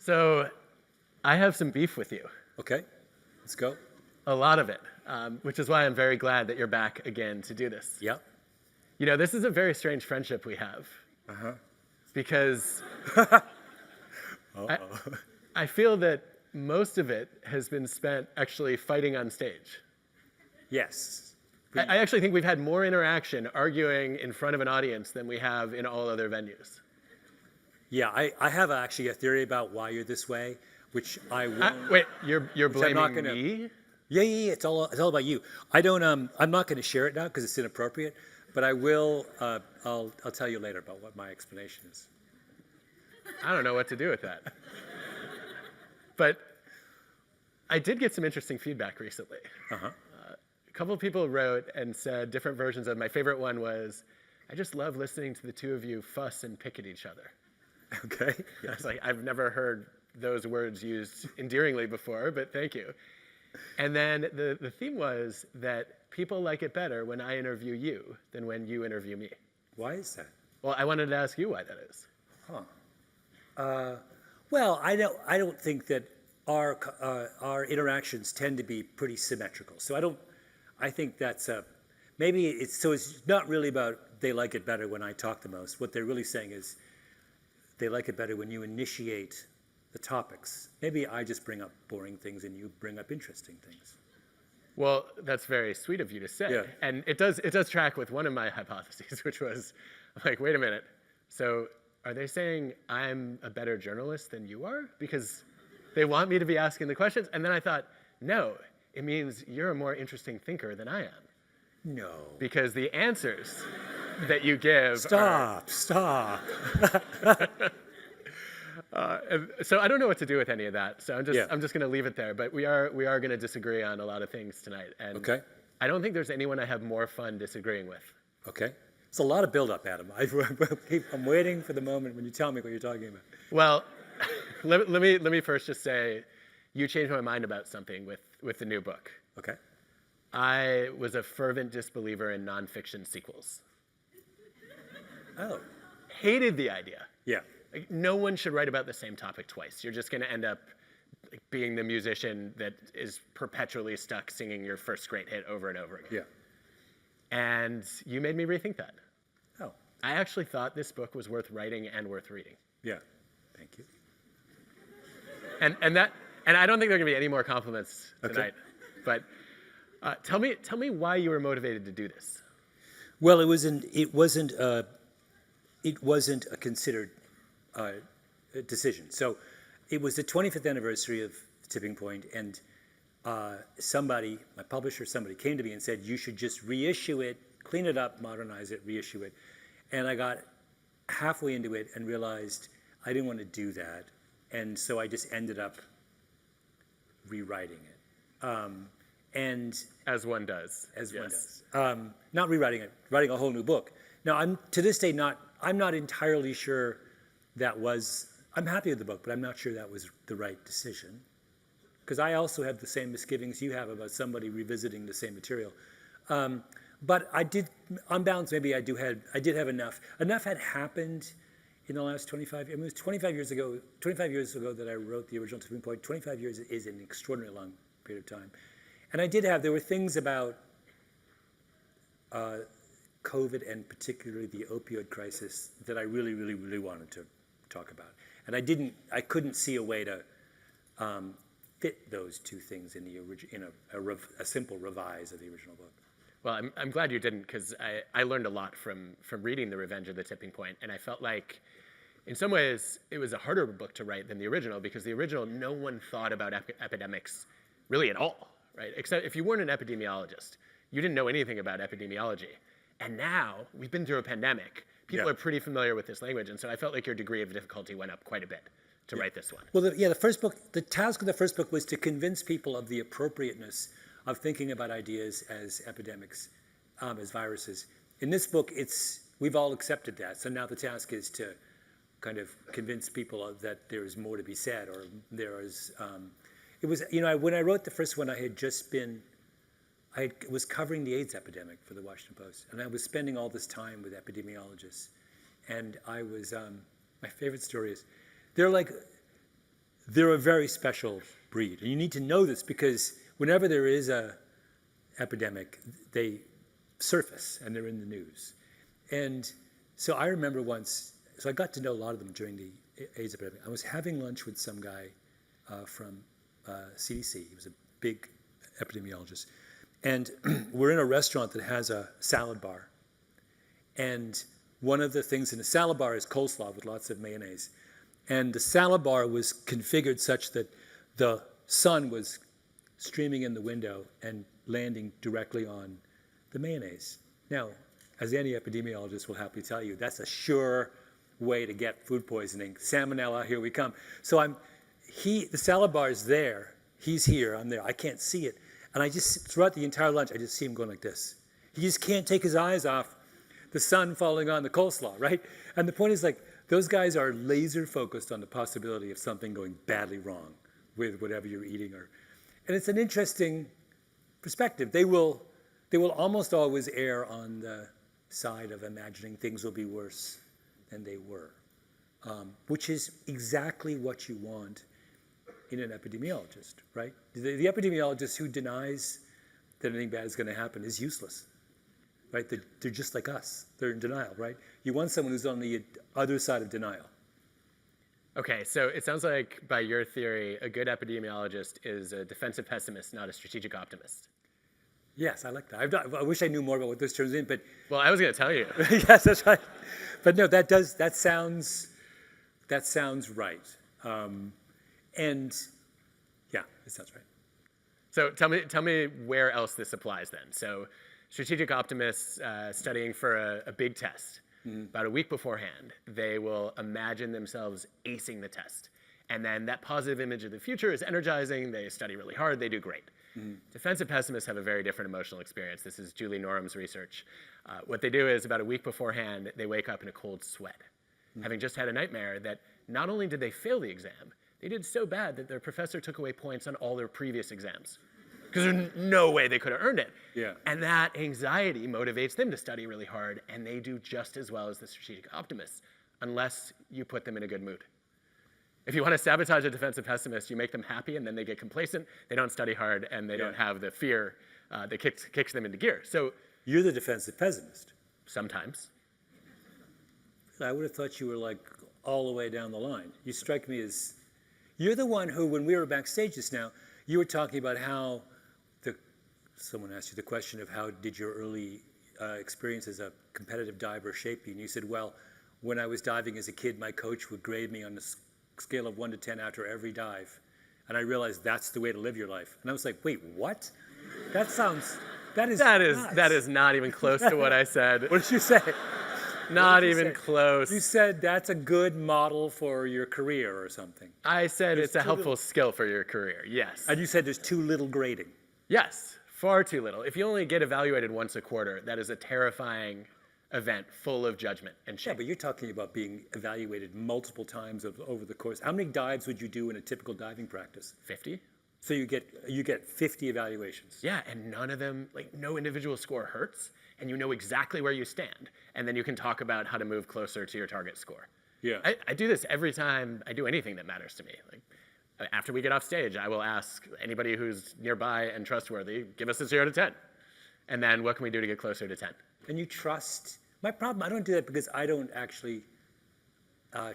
So I have some beef with you, Okay, let's go. a lot of it, which is why I'm very glad that you're back again to do this. Yeah. You know, this is a very strange friendship we have Uh-huh. because Uh-oh. I feel that most of it has been spent actually fighting on stage. Yes. I actually think we've had more interaction arguing in front of an audience than we have in all other venues. Yeah, I have actually a theory about why you're this way, which I won't. Wait, you're Which I'm not blaming gonna- me? Yeah. It's all about you. I don't. I'm not going to share it now because it's inappropriate. But I will. I'll tell you later about what my explanation is. I don't know what to do with that. But I did get some interesting feedback recently. Uh-huh. A couple of people wrote and said different versions of my favorite one was, I just love listening to the two of you fuss and pick at each other. Okay. I was like, I've never heard those words used endearingly before, but thank you. And then the theme was that people like it better when I interview you than when you interview me. Why is that? Well, I wanted to ask you why that is. Well, I don't think that our interactions tend to be pretty symmetrical. So I think that's maybe it's not really about they like it better when I talk the most. What they're really saying is they like it better when you initiate the topics. Maybe I just bring up boring things and you bring up interesting things. Well, that's very sweet of you to say. Yeah. And it does track with one of my hypotheses, which was, I'm like, wait a minute. So are they saying I'm a better journalist than you are? Because they want me to be asking the questions? And then I thought, no, it means you're a more interesting thinker than I am. No. Because the answers that you give Stop. so I don't know what to do with any of that. So Yeah. I'm just going to leave it there. But we are going to disagree on a lot of things tonight. And Okay. I don't think there's anyone I have more fun disagreeing with. Okay. It's a lot of build-up, Adam. I'm waiting for the moment when you tell me what you're talking about. Well, let me first just say, you changed my mind about something with the new book. Okay. I was a fervent disbeliever in nonfiction sequels. Oh. Hated the idea. Yeah. Like, no one should write about the same topic twice. You're just going to end up being the musician that is perpetually stuck singing your first great hit over and over again. Yeah. And you made me rethink that. Oh. I actually thought this book was worth writing and worth reading. Yeah. Thank you. And I don't think there are going to be any more compliments tonight. Okay. But tell me why you were motivated to do this. Well, it wasn't a considered decision. So it was the 25th anniversary of The Tipping Point, and somebody, my publisher, came to me and said, you should just reissue it, clean it up, modernize it, reissue it. And I got halfway into it and realized I didn't want to do that. And so I just ended up rewriting it. And As one does. one does. Not rewriting it, writing a whole new book. Now, I'm to this day I'm not entirely sure I'm happy with the book, but I'm not sure that was the right decision. Because I also have the same misgivings you have about somebody revisiting the same material. But I did, on balance, maybe I did have enough. Enough had happened in the last 25 years. I mean, it was 25 years ago that I wrote the original Tipping Point. 25 years is an extraordinarily long period of time. And there were things about COVID and particularly the opioid crisis that I really, really, really wanted to talk about. And I couldn't see a way to fit those two things in a simple revise of the original book. Well, I'm glad you didn't, because I learned a lot from reading The Revenge of the Tipping Point, and I felt like, in some ways, it was a harder book to write than the original, because the original, no one thought about epidemics really at all, right? Except if you weren't an epidemiologist, you didn't know anything about epidemiology. And now, we've been through a pandemic. People are pretty familiar with this language, and so I felt like your degree of difficulty went up quite a bit to write this one. Well, the task of the first book was to convince people of the appropriateness of thinking about ideas as epidemics, as viruses. In this book, we've all accepted that. So now the task is to kind of convince people that there is more to be said, or there is. It was, when I wrote the first one, I was covering the AIDS epidemic for the Washington Post, and I was spending all this time with epidemiologists, and I was. My favorite story is, they're like, they're a very special breed. And you need to know this because whenever there is a epidemic, they surface and they're in the news. And so I remember once, so I got to know a lot of them during the AIDS epidemic. I was having lunch with some guy from CDC. He was a big epidemiologist. And we're in a restaurant that has a salad bar. And one of the things in the salad bar is coleslaw with lots of mayonnaise. And the salad bar was configured such that the sun was streaming in the window and landing directly on the mayonnaise. Now, as any epidemiologist will happily tell you, that's a sure way to get food poisoning. Salmonella, here we come. So the salad bar is there. He's here, I'm there. I can't see it. And I just, throughout the entire lunch, I just see him going like this. He just can't take his eyes off the sun falling on the coleslaw, right? And the point is, like, those guys are laser focused on the possibility of something going badly wrong with whatever you're eating. And it's an interesting perspective. They will almost always err on the side of imagining things will be worse than they were, which is exactly what you want in an epidemiologist, right? The epidemiologist who denies that anything bad is going to happen is useless, right? They're just like us. They're in denial, right? You want someone who's on the other side of denial. Okay, so it sounds like by your theory, a good epidemiologist is a defensive pessimist, not a strategic optimist. Yes, I like that. I wish I knew more about what those terms mean, but well, I was going to tell you. yes, that's right. But no, that sounds right. And yeah, it sounds right. So tell me where else this applies then. So strategic optimists studying for a big test. About a week beforehand, they will imagine themselves acing the test. And then that positive image of the future is energizing. They study really hard. They do great. Defensive pessimists have a very different emotional experience. This is Julie Norham's research. What they do is about a week beforehand, they wake up in a cold sweat, having just had a nightmare that not only did they fail the exam, they did so bad that their professor took away points on all their previous exams because there's no way they could have earned it. Yeah. And that anxiety motivates them to study really hard, and they do just as well as the strategic optimists, unless you put them in a good mood. If you want to sabotage a defensive pessimist, you make them happy, and then they get complacent, they don't study hard, and they don't have the fear that kicks them into gear. So you're the defensive pessimist. Sometimes. I would have thought you were like all the way down the line. You strike me as, you're the one who, when we were backstage just now, you were talking about how someone asked you the question of how did your early experience as a competitive diver shape you? And you said, well, when I was diving as a kid, my coach would grade me on a scale of 1 to 10 after every dive. And I realized that's the way to live your life. And I was like, wait, what? That is not even close to what I said. What did you say? Not even close. You said that's a good model for your career or something. I said it's a helpful skill for your career, yes. And you said there's too little grading. Yes, far too little. If you only get evaluated once a quarter, that is a terrifying event full of judgment and shame. Yeah, but you're talking about being evaluated multiple times over the course. How many dives would you do in a typical diving practice? 50. So you get 50 evaluations. Yeah, and none of them, like no individual score hurts, and you know exactly where you stand. And then you can talk about how to move closer to your target score. Yeah. I do this every time I do anything that matters to me. Like after we get off stage, I will ask anybody who's nearby and trustworthy, give us a 0 to 10. And then what can we do to get closer to 10? And you trust. My problem, I don't do that because I don't actually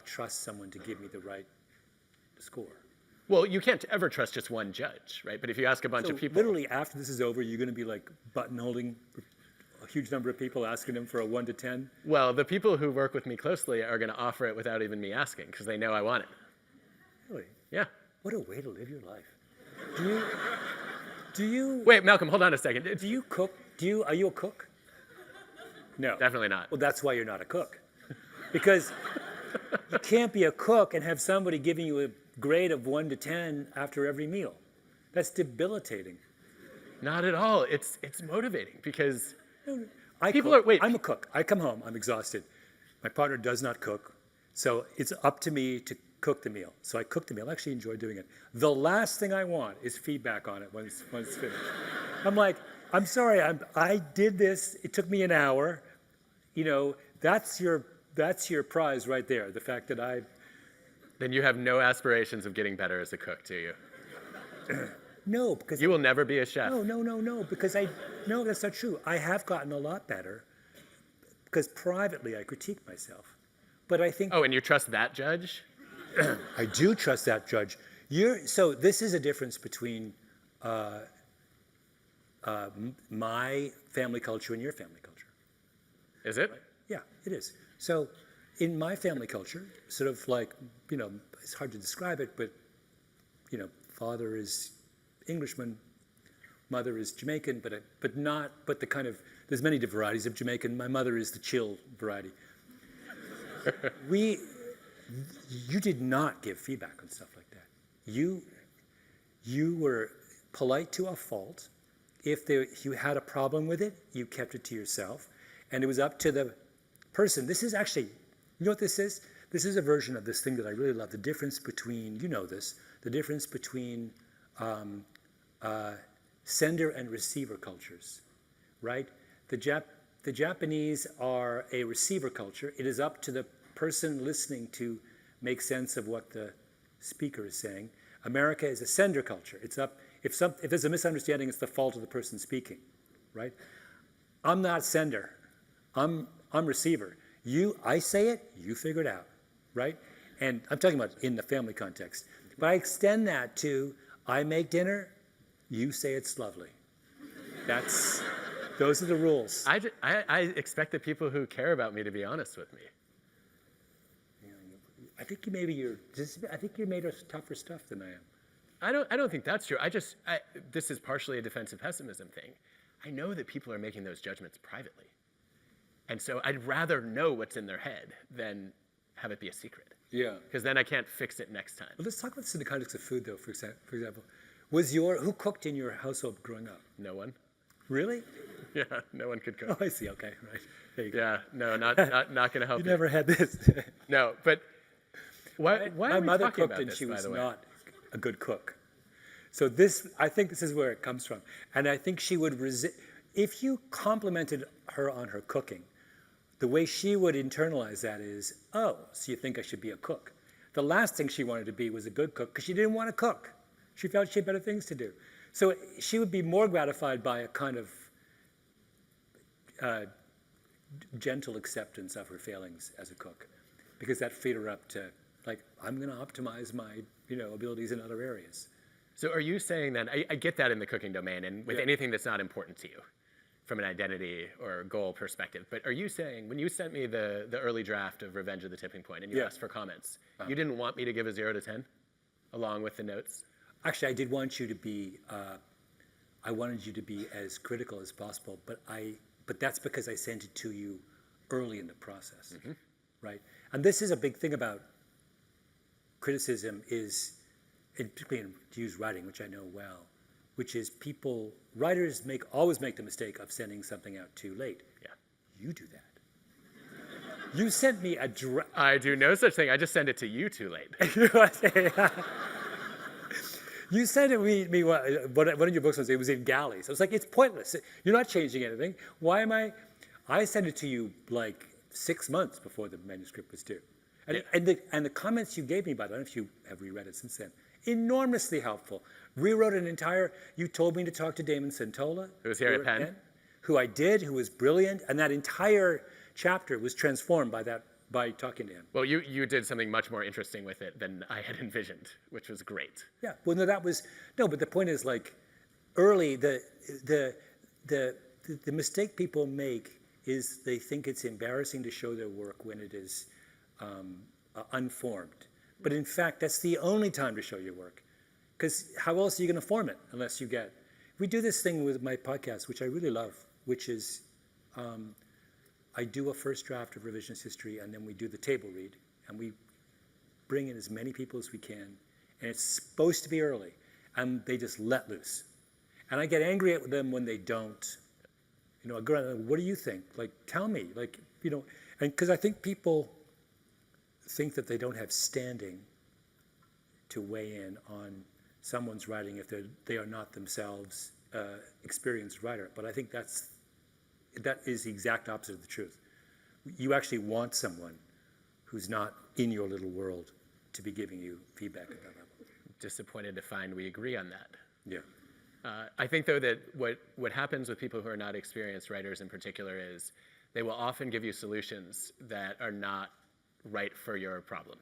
trust someone to give me the right score. Well, you can't ever trust just one judge, right? But if you ask a bunch of people. Literally after this is over, you're going to be like buttonholing a huge number of people, asking them for a 1 to 10? Well, the people who work with me closely are going to offer it without even me asking because they know I want it. Really? Yeah. What a way to live your life. Do you? Wait, Malcolm, hold on a second. Do you cook? Are you a cook? No. Definitely not. Well, that's why you're not a cook. Because you can't be a cook and have somebody giving you a grade of 1 to 10 after every meal. That's debilitating. Not at all. It's motivating because I'm a cook. I come home, I'm exhausted. My partner does not cook, so it's up to me to cook the meal. So I cook the meal. I actually enjoy doing it. The last thing I want is feedback on it when it's finished. I'm like, I'm sorry, I did this. It took me an hour. You know, that's your prize right there. The fact that Then you have no aspirations of getting better as a cook, do you? No, because You will never be a chef. No, because no, that's not true. I have gotten a lot better because privately I critique myself. But I think Oh, and you trust that judge? I do trust that judge. So this is a difference between my family culture and your family culture. Is it? Yeah, it is. So in my family culture, sort of like, it's hard to describe it, but, father is Englishman, mother is Jamaican, but the kind of, there's many different varieties of Jamaican. My mother is the chill variety. You did not give feedback on stuff like that. You were polite to a fault. If you had a problem with it, you kept it to yourself. And it was up to the person. This is actually, you know what this is? This is a version of this thing that I really love. The difference between, the difference between sender and receiver cultures, right? The Japanese are a receiver culture. It is up to the person listening to make sense of what the speaker is saying. America is a sender culture. It's up, if there's a misunderstanding, it's the fault of the person speaking, right? I'm not sender. I'm receiver. I say it, you figure it out, right? And I'm talking about in the family context. But I extend that to, I make dinner, you say it's lovely. Those are the rules. I expect the people who care about me to be honest with me. I think you're made of tougher stuff than I am. I don't think that's true. This is partially a defensive pessimism thing. I know that people are making those judgments privately. And so I'd rather know what's in their head than have it be a secret. Yeah. Because then I can't fix it next time. Well, let's talk about this in the context of food, though, for example. Who cooked in your household growing up? No one. Really? Yeah, no one could cook. Oh, I see. Okay, right. There you go. Yeah, no, not going to help You you. never had this. No, but why My are we mother talking cooked about and this, she by was the way? not a good cook. So I think this is where it comes from. And I think she would resist, if you complimented her on her cooking, the way she would internalize that is, oh, so you think I should be a cook. The last thing she wanted to be was a good cook because she didn't want to cook. She felt she had better things to do. So she would be more gratified by a kind of gentle acceptance of her failings as a cook, because that freed her up to, like, I'm going to optimize my abilities in other areas. So are you saying that, I get that in the cooking domain and with anything that's not important to you from an identity or goal perspective, but are you saying, when you sent me the early draft of Revenge of the Tipping Point and you asked for comments, you didn't want me to give a 0 to 10 along with the notes? Actually, I did want you to be, I wanted you to be as critical as possible, but that's because I sent it to you early in the process, right? And this is a big thing about criticism is, and particularly to use writing, which I know well, which is writers always make the mistake of sending something out too late. Yeah. You do that. You sent me a I do no such thing. I just send it to you too late. You said to me one of your books it was in galleys. I was like, it's pointless. You're not changing anything. Why am I? I sent it to you like 6 months before the manuscript was due. And the comments you gave me, by the way, I don't know if you have reread it since then, enormously helpful. Rewrote you told me to talk to Damon Centola. Who was here at Penn. Who I did, who was brilliant. And that entire chapter was transformed by talking to him. Well, you did something much more interesting with it than I had envisioned, which was great. Yeah, well, but the point is, like, early, the mistake people make is they think it's embarrassing to show their work when it is unformed. But in fact, that's the only time to show your work. Because how else are you going to form it unless you get... We do this thing with my podcast, which I really love, which is I do a first draft of Revisionist History, and then we do the table read, and we bring in as many people as we can, and it's supposed to be early, and they just let loose. And I get angry at them when they don't. I go around, what do you think? Like, tell me. Like, and because I think people think that they don't have standing to weigh in on someone's writing if they are not themselves experienced writer. But I think that is the exact opposite of the truth. You actually want someone who's not in your little world to be giving you feedback at that level. Disappointed to find we agree on that. Yeah. I think, though, that what happens with people who are not experienced writers in particular is they will often give you solutions that are not right for your problem.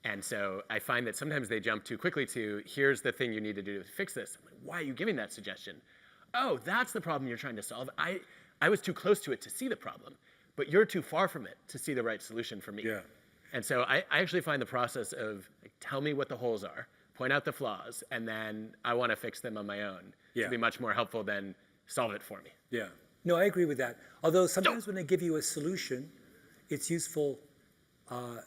And so I find that sometimes they jump too quickly to, here's the thing you need to do to fix this. I'm like, why are you giving that suggestion? Oh, that's the problem you're trying to solve. I was too close to it to see the problem, but you're too far from it to see the right solution for me. Yeah. And so I actually find the process of, like, tell me what the holes are, point out the flaws, and then I want to fix them on my own to be much more helpful than solve it for me. Yeah. No, I agree with that. Although sometimes when they give you a solution, it's useful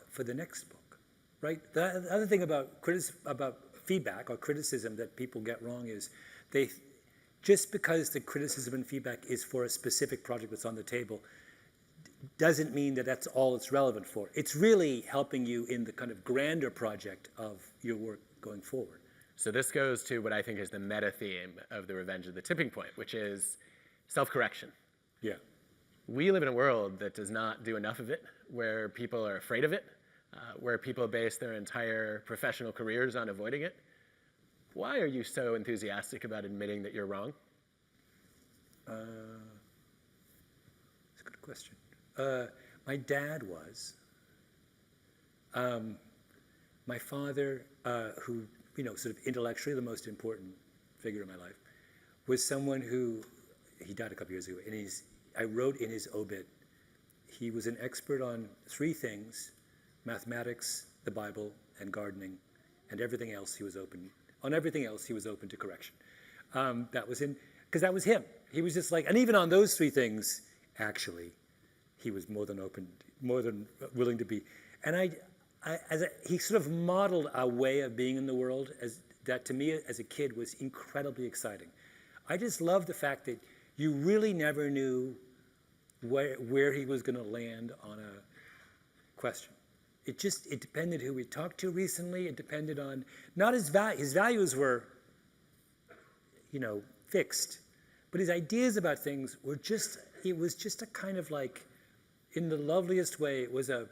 for the next book, right? The other thing about feedback or criticism that people get wrong is just because the criticism and feedback is for a specific project that's on the table doesn't mean that that's all it's relevant for. It's really helping you in the kind of grander project of your work going forward. So this goes to what I think is the meta theme of the Revenge of the Tipping Point, which is self-correction. Yeah. We live in a world that does not do enough of it, where people are afraid of it, where people base their entire professional careers on avoiding it. Why are you so enthusiastic about admitting that you're wrong? That's a good question. My dad was. My father, who, sort of intellectually the most important figure in my life, was someone who, he died a couple years ago, and I wrote in his obit, he was an expert on three things: mathematics, the Bible, and gardening, and everything else he was open. On everything else, he was open to correction. That was him, because that was him. He was just like, and even on those three things, actually, he was more than open, more than willing to be. And he sort of modeled a way of being in the world that to me as a kid was incredibly exciting. I just love the fact that you really never knew where he was going to land on a question. It depended who we talked to recently. It depended on, not his values were, fixed, but his ideas about things were it was just a kind of like, in the loveliest way, it was a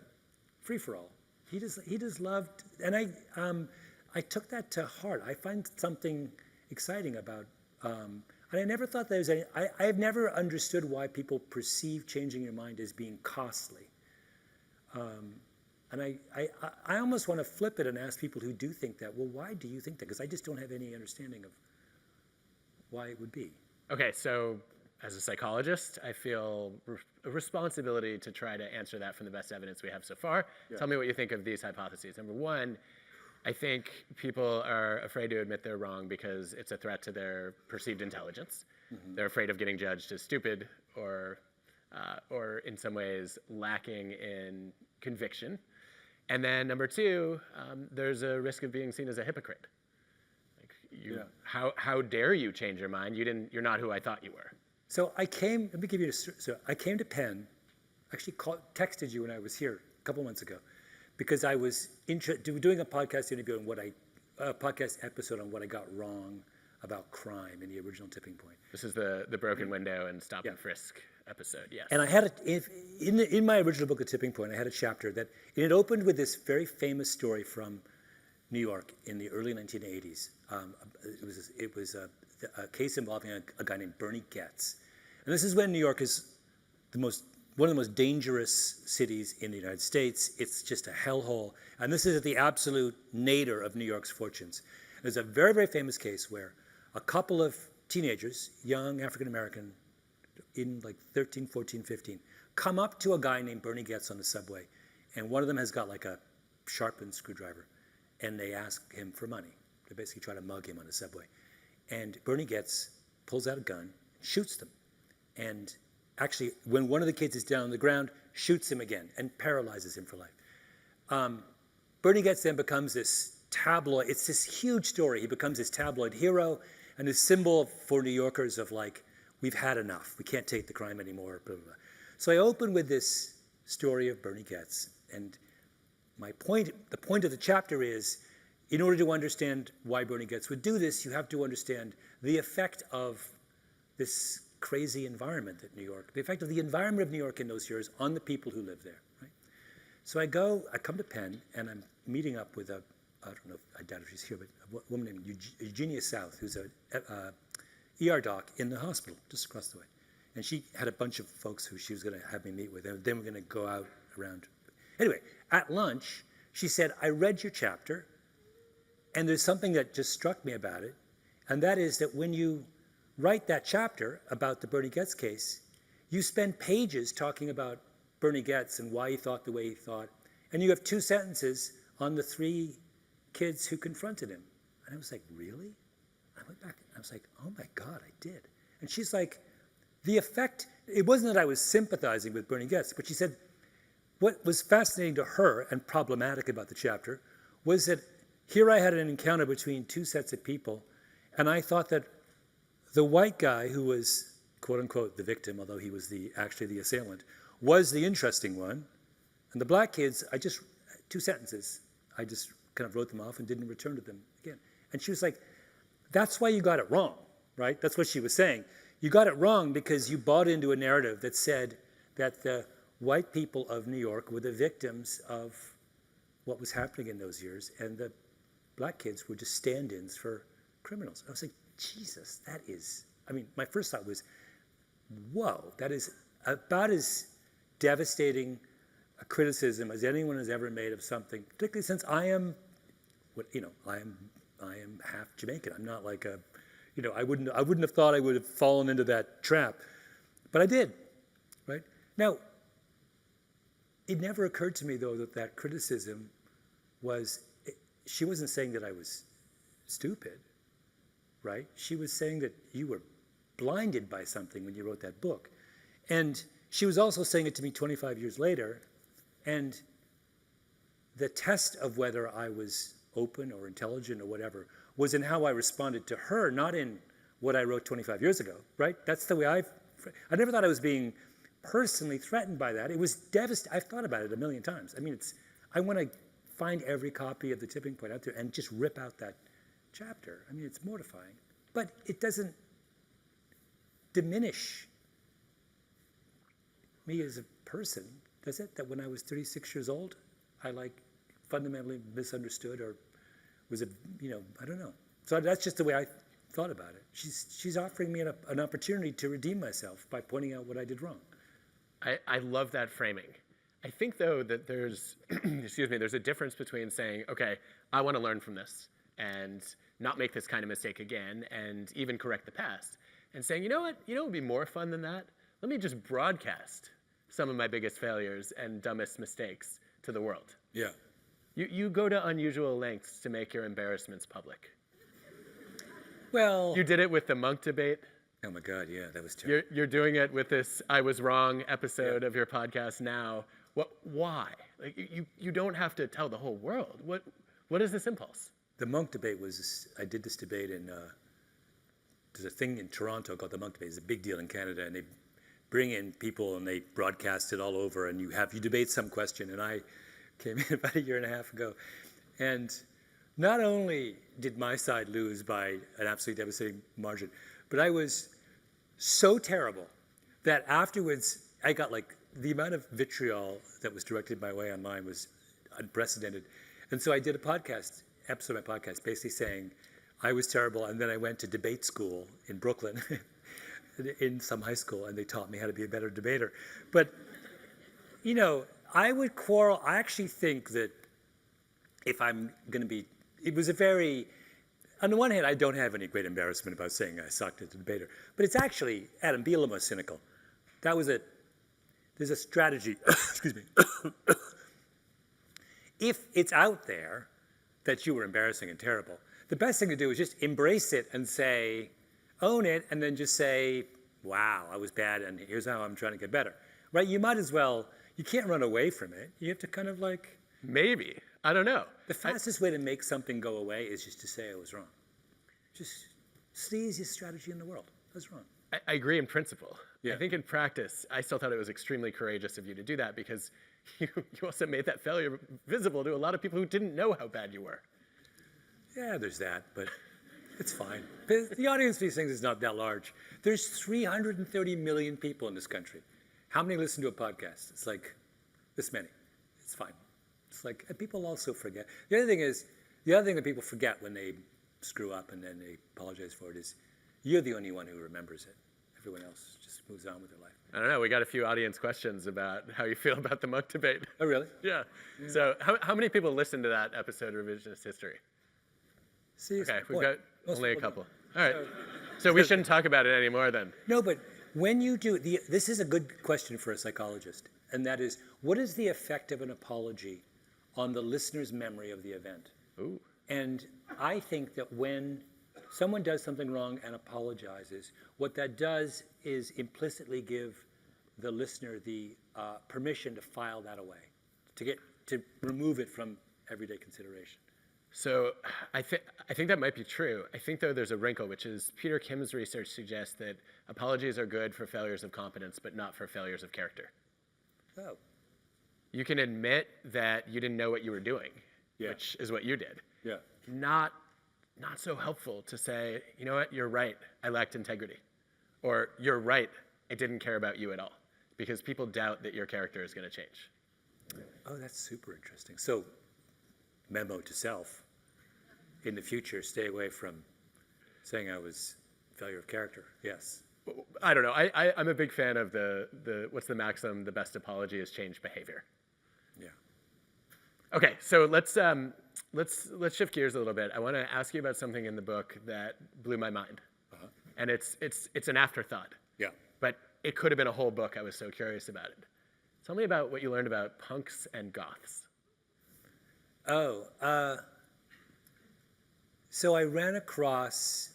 free-for-all. He just loved, and I took that to heart. I find something exciting about, and I never thought there was any, I have never understood why people perceive changing your mind as being costly. And I almost want to flip it and ask people who do think that, well, why do you think that? Because I just don't have any understanding of why it would be. Okay, so as a psychologist, I feel a responsibility to try to answer that from the best evidence we have so far. Yeah. Tell me what you think of these hypotheses. Number one, I think people are afraid to admit they're wrong because it's a threat to their perceived intelligence. Mm-hmm. They're afraid of getting judged as stupid or in some ways lacking in conviction. And then number two, there's a risk of being seen as a hypocrite. How dare you change your mind? You're not who I thought you were. So let me give you I came to Penn, actually texted you when I was here a couple months ago, because I was doing a podcast interview on a podcast episode on what I got wrong about crime in the original Tipping Point. This is the broken window and stop and frisk episode, yes. And I had in my original book, A Tipping Point, I had a chapter that it opened with this very famous story from New York in the early 1980s. It was a case involving a guy named Bernie Goetz. And this is when New York is one of the most dangerous cities in the United States. It's just a hellhole. And this is at the absolute nadir of New York's fortunes. There's a very, very famous case where a couple of teenagers, young African-American, in like 13, 14, 15, come up to a guy named Bernie Goetz on the subway. And one of them has got like a sharpened screwdriver. And they ask him for money. They basically try to mug him on the subway. And Bernie Goetz pulls out a gun, shoots them. And actually, when one of the kids is down on the ground, shoots him again and paralyzes him for life. Bernie Goetz then becomes this tabloid, it's this huge story. He becomes this tabloid hero and this symbol for New Yorkers of like, we've had enough. We can't take the crime anymore, blah, blah, blah. So I open with this story of Bernie Goetz. And the point of the chapter is, in order to understand why Bernie Goetz would do this, you have to understand the effect of this crazy environment at New York, the effect of the environment of New York in those years on the people who live there. Right? So I come to Penn, and I'm meeting up with I don't know, I doubt if she's here, but a woman named Eugenia South, who's a ER doc in the hospital just across the way. And she had a bunch of folks who she was going to have me meet with, and then we're going to go out around. Anyway, at lunch, she said, I read your chapter, and there's something that just struck me about it, and that is that when you write that chapter about the Bernie Goetz case, you spend pages talking about Bernie Goetz and why he thought the way he thought, and you have 2 sentences on the 3 kids who confronted him. And I was like, really? I went back and I was like, oh my God, I did. And she's like, the effect, it wasn't that I was sympathizing with Bernie Goetz, but she said, what was fascinating to her and problematic about the chapter was that here I had an encounter between 2 sets of people, and I thought that the white guy who was, quote unquote, the victim, although he was actually the assailant, was the interesting one. And the black kids, 2 sentences, I just kind of wrote them off and didn't return to them again. And she was like, that's why you got it wrong, right? That's what she was saying. You got it wrong because you bought into a narrative that said that the white people of New York were the victims of what was happening in those years, and the black kids were just stand-ins for criminals. I was like, Jesus, that is, my first thought was, whoa, that is about as devastating a criticism as anyone has ever made of something, particularly since I am half Jamaican. I'm not like I wouldn't have thought I would have fallen into that trap, but I did, right? Now, it never occurred to me, though, that criticism she wasn't saying that I was stupid, right? She was saying that you were blinded by something when you wrote that book. And she was also saying it to me 25 years later, and the test of whether I was open or intelligent or whatever was in how I responded to her, not in what I wrote 25 years ago, right? That's the way I never thought I was being personally threatened by that. It was devastating. I've thought about it a million times. I want to find every copy of The Tipping Point out there and just rip out that chapter. It's mortifying. But it doesn't diminish me as a person, does it? That when I was 36 years old, I fundamentally misunderstood or was I don't know. So that's just the way I thought about it. She's offering me an opportunity to redeem myself by pointing out what I did wrong. I love that framing. I think, though, that there's there's a difference between saying, okay, I want to learn from this and not make this kind of mistake again and even correct the past, and saying, you know what would be more fun than that? Let me just broadcast some of my biggest failures and dumbest mistakes to the world. Yeah. You go to unusual lengths to make your embarrassments public. Well, you did it with the monk debate. Oh my God, yeah, that was terrible. You're doing it with this I was wrong episode of your podcast now. Why? You don't have to tell the whole world. What is this impulse? The monk debate I did this debate there's a thing in Toronto called the monk debate. It's a big deal in Canada, and they bring in people and they broadcast it all over, and you debate some question. And I came in about 1.5 years ago, and not only did my side lose by an absolutely devastating margin, but I was so terrible that afterwards I got the amount of vitriol that was directed my way online was unprecedented. And so I did a episode of my podcast, basically saying I was terrible, and then I went to debate school in Brooklyn, in some high school, and they taught me how to be a better debater. But, I would quarrel. I actually think that if I'm going to be, it was on the one hand, I don't have any great embarrassment about saying I sucked as a debater, but it's actually, Adam, be a little more cynical. There's a strategy, excuse me. If it's out there that you were embarrassing and terrible, the best thing to do is just embrace it and own it, and then just say, wow, I was bad, and here's how I'm trying to get better, right? You might as well, you can't run away from it. You have to kind of Maybe. I don't know. The fastest way to make something go away is just to say I was wrong. It's the easiest strategy in the world. I was wrong. I agree in principle. Yeah. I think in practice, I still thought it was extremely courageous of you to do that because you also made that failure visible to a lot of people who didn't know how bad you were. Yeah, there's that, but it's fine. The audience for these things is not that large. There's 330 million people in this country. How many listen to a podcast? It's this many. It's fine. It's like, and people also forget. The other thing that people forget when they screw up and then they apologize for it is you're the only one who remembers it. Everyone else just moves on with their life. I don't know. We got a few audience questions about how you feel about the monk debate. Oh, really? Yeah. So how many people listened to that episode of Revisionist History? Seriously? Okay, we've got only a couple. Don't. All right. So we shouldn't talk about it anymore then. No, but when you do, this is a good question for a psychologist, and that is, what is the effect of an apology on the listener's memory of the event? Ooh. And I think that when someone does something wrong and apologizes, what that does is implicitly give the listener the permission to file that away, to remove it from everyday consideration. So I think that might be true. I think, though, there's a wrinkle, which is Peter Kim's research suggests that apologies are good for failures of competence, but not for failures of character. Oh. You can admit that you didn't know what you were doing, Yeah. which is what you did. Yeah. Not so helpful to say, you know what, you're right, I lacked integrity. Or you're right, I didn't care about you at all. Because people doubt that your character is going to change. Oh, that's super interesting. So, memo to self, in the future, stay away from saying I was a failure of character. Yes. I don't know. I'm a big fan of the what's the maxim? The best apology is changed behavior. Yeah. Okay, so let's shift gears a little bit. I want to ask you about something in the book that blew my mind, and it's an afterthought. Yeah. But it could have been a whole book. I was so curious about it. Tell me about what you learned about punks and goths. So I ran across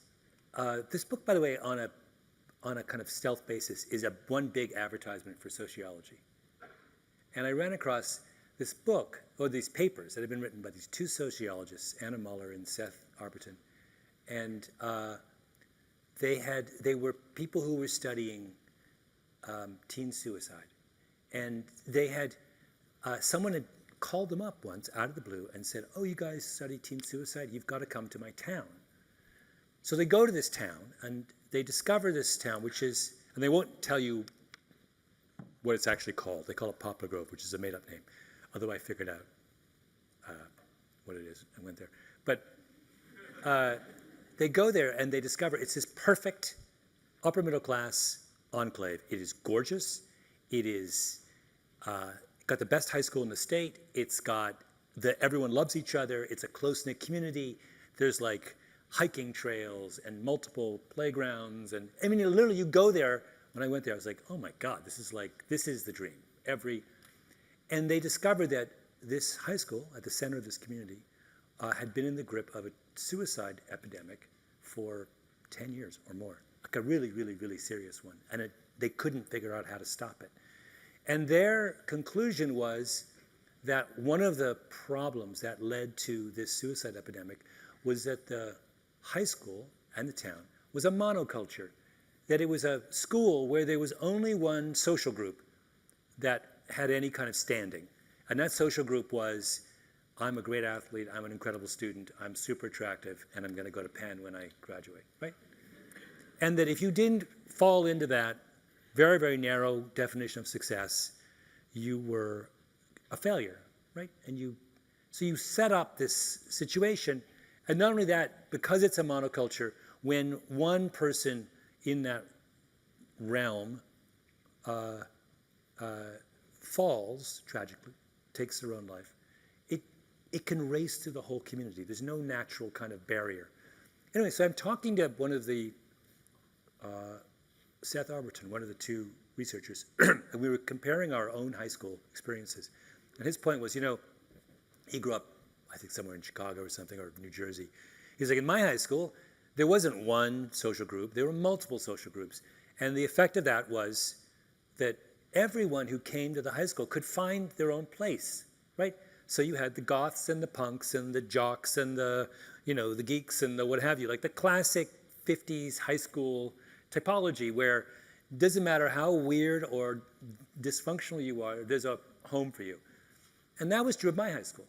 this book, by the way, on a kind of stealth basis, is one big advertisement for sociology. And I ran across this book, or these papers that had been written by these two sociologists, Anna Muller and Seth Arberton. And they were people who were studying teen suicide. And they had, someone had called them up once out of the blue and said, oh, you guys study teen suicide? You've got to come to my town. So they go to this town, and they discover this town, which is, and they won't tell you what it's actually called. They call it Poplar Grove, which is a made-up name, although I figured out what it is. I went there. But they go there, and they discover it's this perfect upper-middle-class enclave. It is gorgeous. It is got the best high school in the state. It's got everyone loves each other. It's a close-knit community. There's like hiking trails and multiple playgrounds. And I mean, literally, you go there. When I went there, I was like, oh my God, this is the dream. And they discovered that this high school at the center of this community had been in the grip of a suicide epidemic for 10 years or more, like a really, really, really serious one. And they couldn't figure out how to stop it. And their conclusion was that one of the problems that led to this suicide epidemic was that the high school and the town was a monoculture, that it was a school where there was only one social group that had any kind of standing. And that social group was, I'm a great athlete, I'm an incredible student, I'm super attractive, and I'm going to go to Penn when I graduate, right? And that if you didn't fall into that very, very narrow definition of success, you were a failure, right? So you set up this situation, and not only that, because it's a monoculture, when one person in that realm falls tragically, takes their own life, it can race through the whole community. There's no natural kind of barrier. Anyway, so I'm talking to one of the Seth Arberton, one of the two researchers, and we were comparing our own high school experiences. And his point was, he grew up, I think, somewhere in Chicago or something, or New Jersey. He's like, in my high school, there wasn't one social group, there were multiple social groups. And the effect of that was that everyone who came to the high school could find their own place, right? So you had the goths and the punks and the jocks and the geeks and the what have you, like the classic 50s high school typology where it doesn't matter how weird or dysfunctional you are, there's a home for you. And that was true of my high school,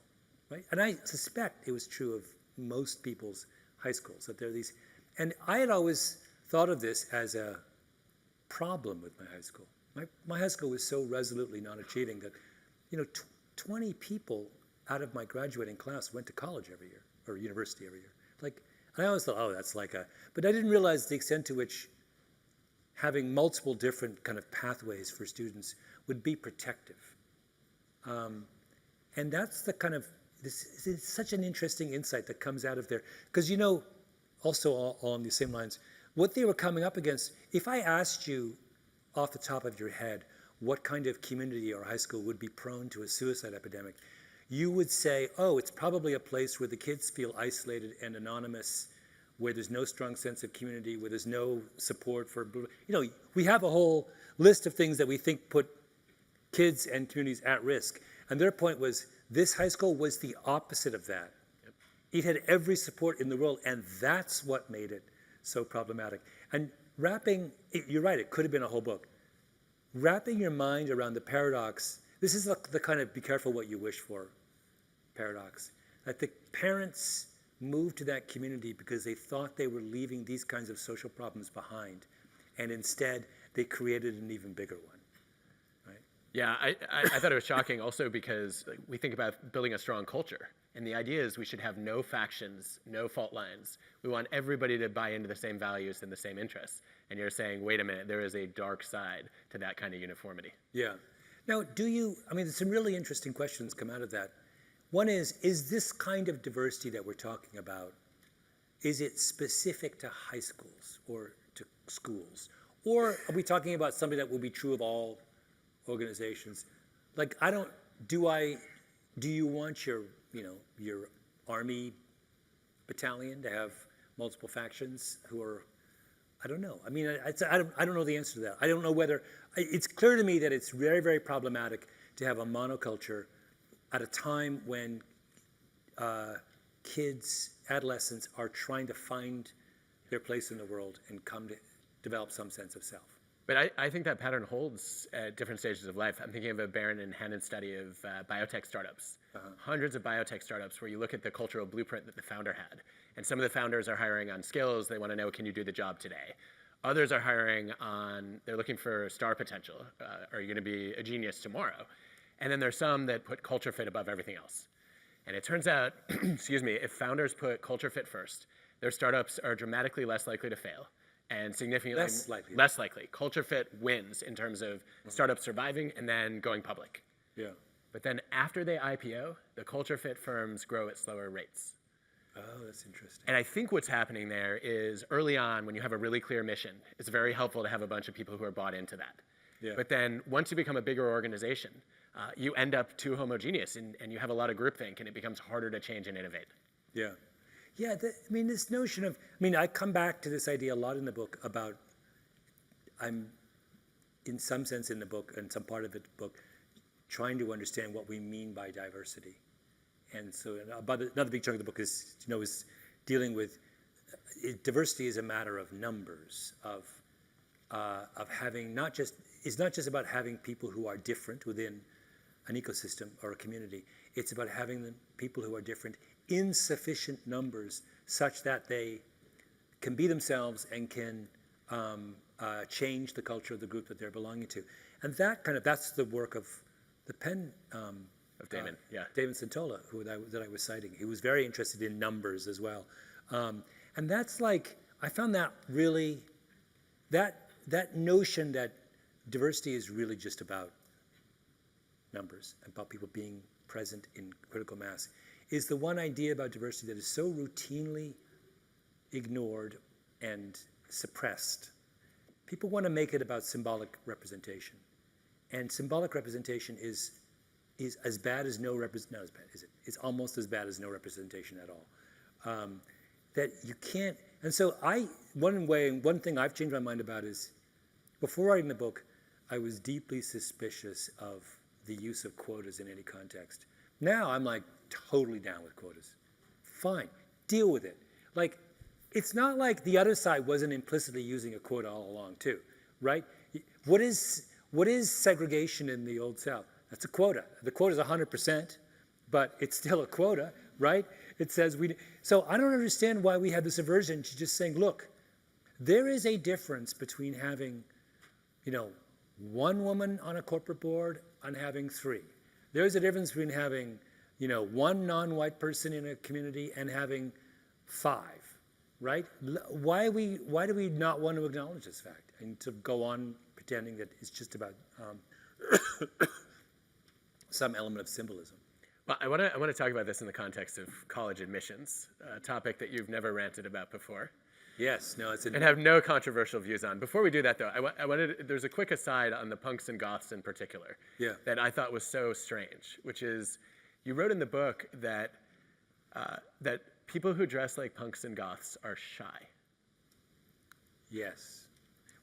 right? And I suspect it was true of most people's high schools, that there are these. And I had always thought of this as a problem with my high school. My high school was so resolutely non-achieving that, 20 people out of my graduating class went to college every year, or university every year. Like, and I always thought, oh, that's like a, but I didn't realize the extent to which having multiple different kind of pathways for students would be protective. And that's the kind of, this is such an interesting insight that comes out of there. Because also all along the same lines, what they were coming up against, if I asked you off the top of your head what kind of community or high school would be prone to a suicide epidemic, you would say, oh, it's probably a place where the kids feel isolated and anonymous, where there's no strong sense of community, where there's no support for, we have a whole list of things that we think put kids and communities at risk. And their point was, this high school was the opposite of that. Yep. It had every support in the world, and that's what made it so problematic. And you're right, it could have been a whole book. Wrapping your mind around the paradox, this is the kind of be careful what you wish for paradox. That the parents moved to that community because they thought they were leaving these kinds of social problems behind, and instead they created an even bigger one. Yeah, I thought it was shocking also because we think about building a strong culture. And the idea is we should have no factions, no fault lines. We want everybody to buy into the same values and the same interests. And you're saying, wait a minute, there is a dark side to that kind of uniformity. Yeah. Now, some really interesting questions come out of that. One is this kind of diversity that we're talking about, is it specific to high schools or to schools? Or are we talking about something that will be true of all organizations? Like, do you want your army battalion to have multiple factions who are, I don't know. I mean, I don't know the answer to that. I don't know whether, it's clear to me that it's very, very problematic to have a monoculture at a time when kids, adolescents are trying to find their place in the world and come to develop some sense of self. But I think that pattern holds at different stages of life. I'm thinking of a Barron and Hannon study of biotech startups. Hundreds of biotech startups where you look at the cultural blueprint that the founder had. And some of the founders are hiring on skills. They want to know, can you do the job today? Others are hiring on, they're looking for star potential. Are you going to be a genius tomorrow? And then there's some that put culture fit above everything else. And it turns out, if founders put culture fit first, their startups are dramatically less likely to fail. And significantly less likely. Culture fit wins in terms of startups surviving and then going public. Yeah. But then after they IPO, the culture fit firms grow at slower rates. Oh, that's interesting. And I think what's happening there is early on, when you have a really clear mission, it's very helpful to have a bunch of people who are bought into that. Yeah. But then once you become a bigger organization, you end up too homogeneous and you have a lot of groupthink and it becomes harder to change and innovate. Yeah. Yeah, this notion of, I come back to this idea a lot in the book about, I'm in some sense in the book, and some part of the book, trying to understand what we mean by diversity. And so another big chunk of the book is dealing with, diversity is a matter of numbers, of having it's not just about having people who are different within an ecosystem or a community. It's about having the people who are different in sufficient numbers such that they can be themselves and can change the culture of the group that they're belonging to. And that's the work of the pen of Damon, Damon Centola, that I was citing. He was very interested in numbers as well. And that's I found that really, that notion that diversity is really just about numbers, about people being present in critical mass, is the one idea about diversity that is so routinely ignored and suppressed. People want to make it about symbolic representation. And symbolic representation is as bad as no representation, not as bad, is it? It's almost as bad as no representation at all. That you can't, and so one thing I've changed my mind about is, before writing the book, I was deeply suspicious of the use of quotas in any context. Now I'm totally down with quotas. Fine, deal with it. It's not like the other side wasn't implicitly using a quota all along too, right? What is segregation in the Old South? That's a quota. The quota is 100%, but it's still a quota, right? It says so I don't understand why we have this aversion to just saying, look, there is a difference between having, one woman on a corporate board and having 3. There's a difference between having, one non-white person in a community and having 5, right? Why do we not want to acknowledge this fact and to go on pretending that it's just about some element of symbolism? Well, I want to talk about this in the context of college admissions, a topic that you've never ranted about before. Yes, no, it's and have no controversial views on. Before we do that, though, there's a quick aside on the punks and goths in particular that I thought was so strange, which is you wrote in the book that that people who dress like punks and goths are shy. Yes.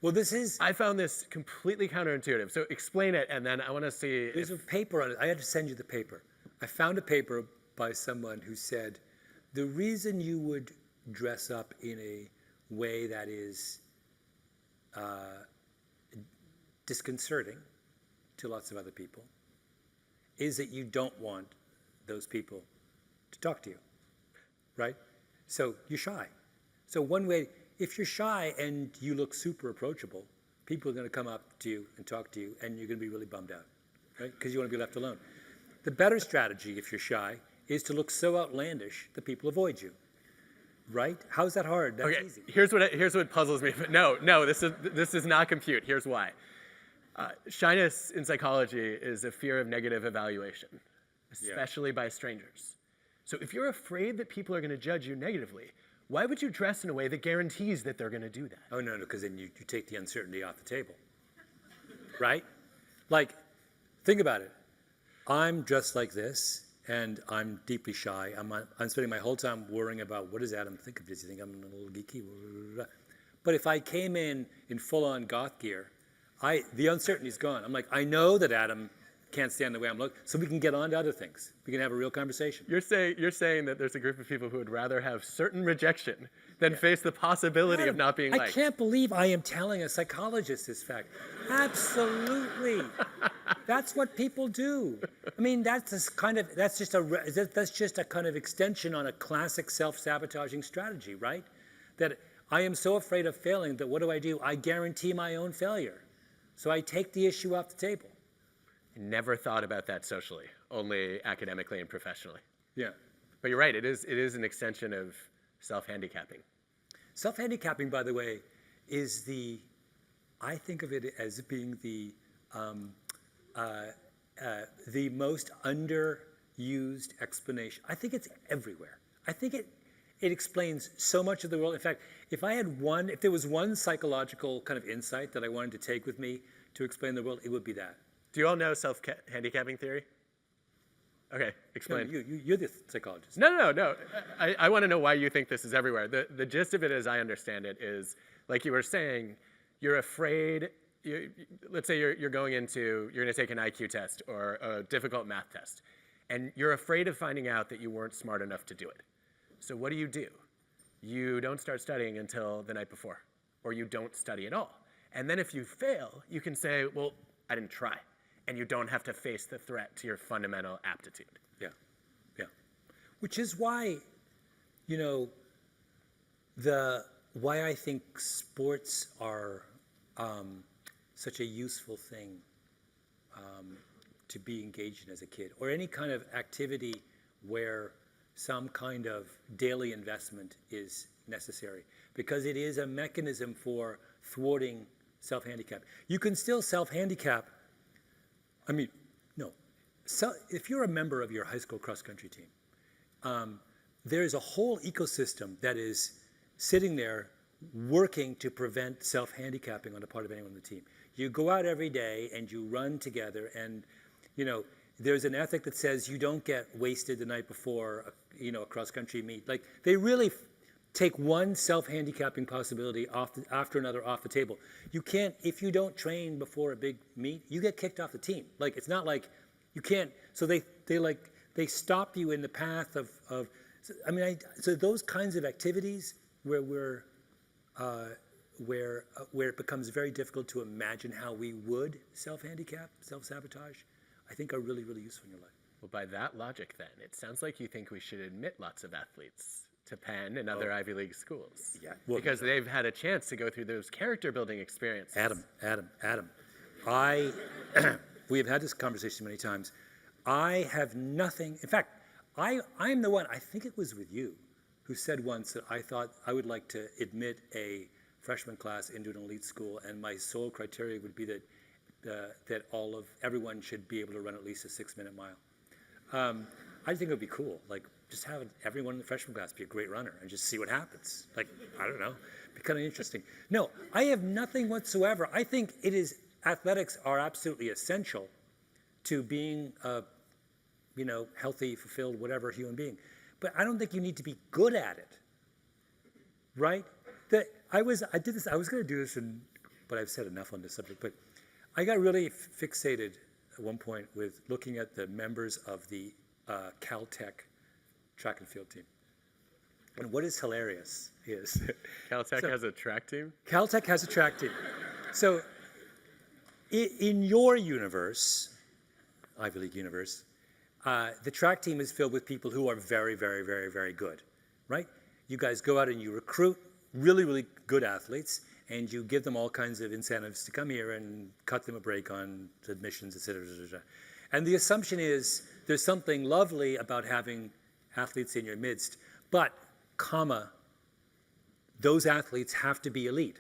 Well, I found this completely counterintuitive. So explain it, and then I want to see. There's a paper on it. I had to send you the paper. I found a paper by someone who said the reason you would dress up in a way that is disconcerting to lots of other people is that you don't want those people to talk to you, right? So you're shy. So one way, if you're shy and you look super approachable, people are going to come up to you and talk to you, and you're going to be really bummed out, right? Because you want to be left alone. The better strategy, if you're shy, is to look so outlandish that people avoid you. Right? How's that hard? That's easy. Here's what puzzles me. But no, this is not compute. Here's why. Shyness in psychology is a fear of negative evaluation, especially by strangers. So if you're afraid that people are going to judge you negatively, why would you dress in a way that guarantees that they're going to do that? Oh, no, because then you take the uncertainty off the table. Right? Like, think about it. I'm dressed like this. And I'm deeply shy. I'm spending my whole time worrying about what does Adam think of this? You think I'm a little geeky? But if I came in full-on goth gear, the uncertainty's gone. I'm like, I know that Adam can't stand the way I'm looking, so we can get on to other things. We can have a real conversation. You're saying that there's a group of people who would rather have certain rejection than face the possibility of not being liked. I can't believe I am telling a psychologist this fact. Absolutely. That's what people do. I mean, that's just a kind of extension on a classic self-sabotaging strategy, right? That I am so afraid of failing that what do? I guarantee my own failure. So I take the issue off the table. Never thought about that socially, only academically and professionally. Yeah. But you're right, it is an extension of self-handicapping. Self-handicapping, by the way, is I think of it as being the most underused explanation. I think it's everywhere. I think it explains so much of the world. In fact, if there was one psychological kind of insight that I wanted to take with me to explain the world, it would be that. Do you all know self-handicapping theory? Okay, explain. No, you're the psychologist. No. I want to know why you think this is everywhere. The gist of it, as I understand it, is, like you were saying, you're afraid, let's say you're going to take an IQ test or a difficult math test, and you're afraid of finding out that you weren't smart enough to do it. So what do? You don't start studying until the night before, or you don't study at all. And then if you fail, you can say, well, I didn't try. And you don't have to face the threat to your fundamental aptitude. Yeah. Which is why, why I think sports are such a useful thing to be engaged in as a kid, or any kind of activity where some kind of daily investment is necessary, because it is a mechanism for thwarting self-handicap. You can still self-handicap. So if you're a member of your high school cross-country team, there's a whole ecosystem that is sitting there working to prevent self-handicapping on the part of anyone on the team. You go out every day and you run together, and there's an ethic that says you don't get wasted the night before a cross-country meet. Like, they really take one self-handicapping possibility after another off the table. You can't, if you don't train before a big meet, you get kicked off the team. Like, it's not like you can't, so they stop you in the path of so those kinds of activities where it becomes very difficult to imagine how we would self-handicap, self-sabotage, I think are really, really useful in your life. Well, by that logic then, it sounds like you think we should admit lots of athletes to Penn and other Ivy League schools. Yeah. Well, because they've had a chance to go through those character building experiences. Adam. We have had this conversation many times. I have nothing. In fact, I'm the one, I think it was with you, who said once that I thought I would like to admit a freshman class into an elite school, and my sole criteria would be that everyone should be able to run at least a 6-minute mile. I think it would be cool, like just have everyone in the freshman class be a great runner and just see what happens. Like, I don't know, be kind of interesting. No, I have nothing whatsoever. I think athletics are absolutely essential to being a, healthy, fulfilled, whatever human being. But I don't think you need to be good at it, right? I was going to do this, but I've said enough on this subject. But I got really fixated at one point with looking at the members of the Caltech track and field team. And what is hilarious is... Caltech has a track team? Caltech has a track team. So in your universe, Ivy League universe, the track team is filled with people who are very, very, very, very good, right? You guys go out and you recruit really, really good athletes, and you give them all kinds of incentives to come here and cut them a break on admissions, et cetera, et cetera. And the assumption is there's something lovely about having athletes in your midst, but, those athletes have to be elite,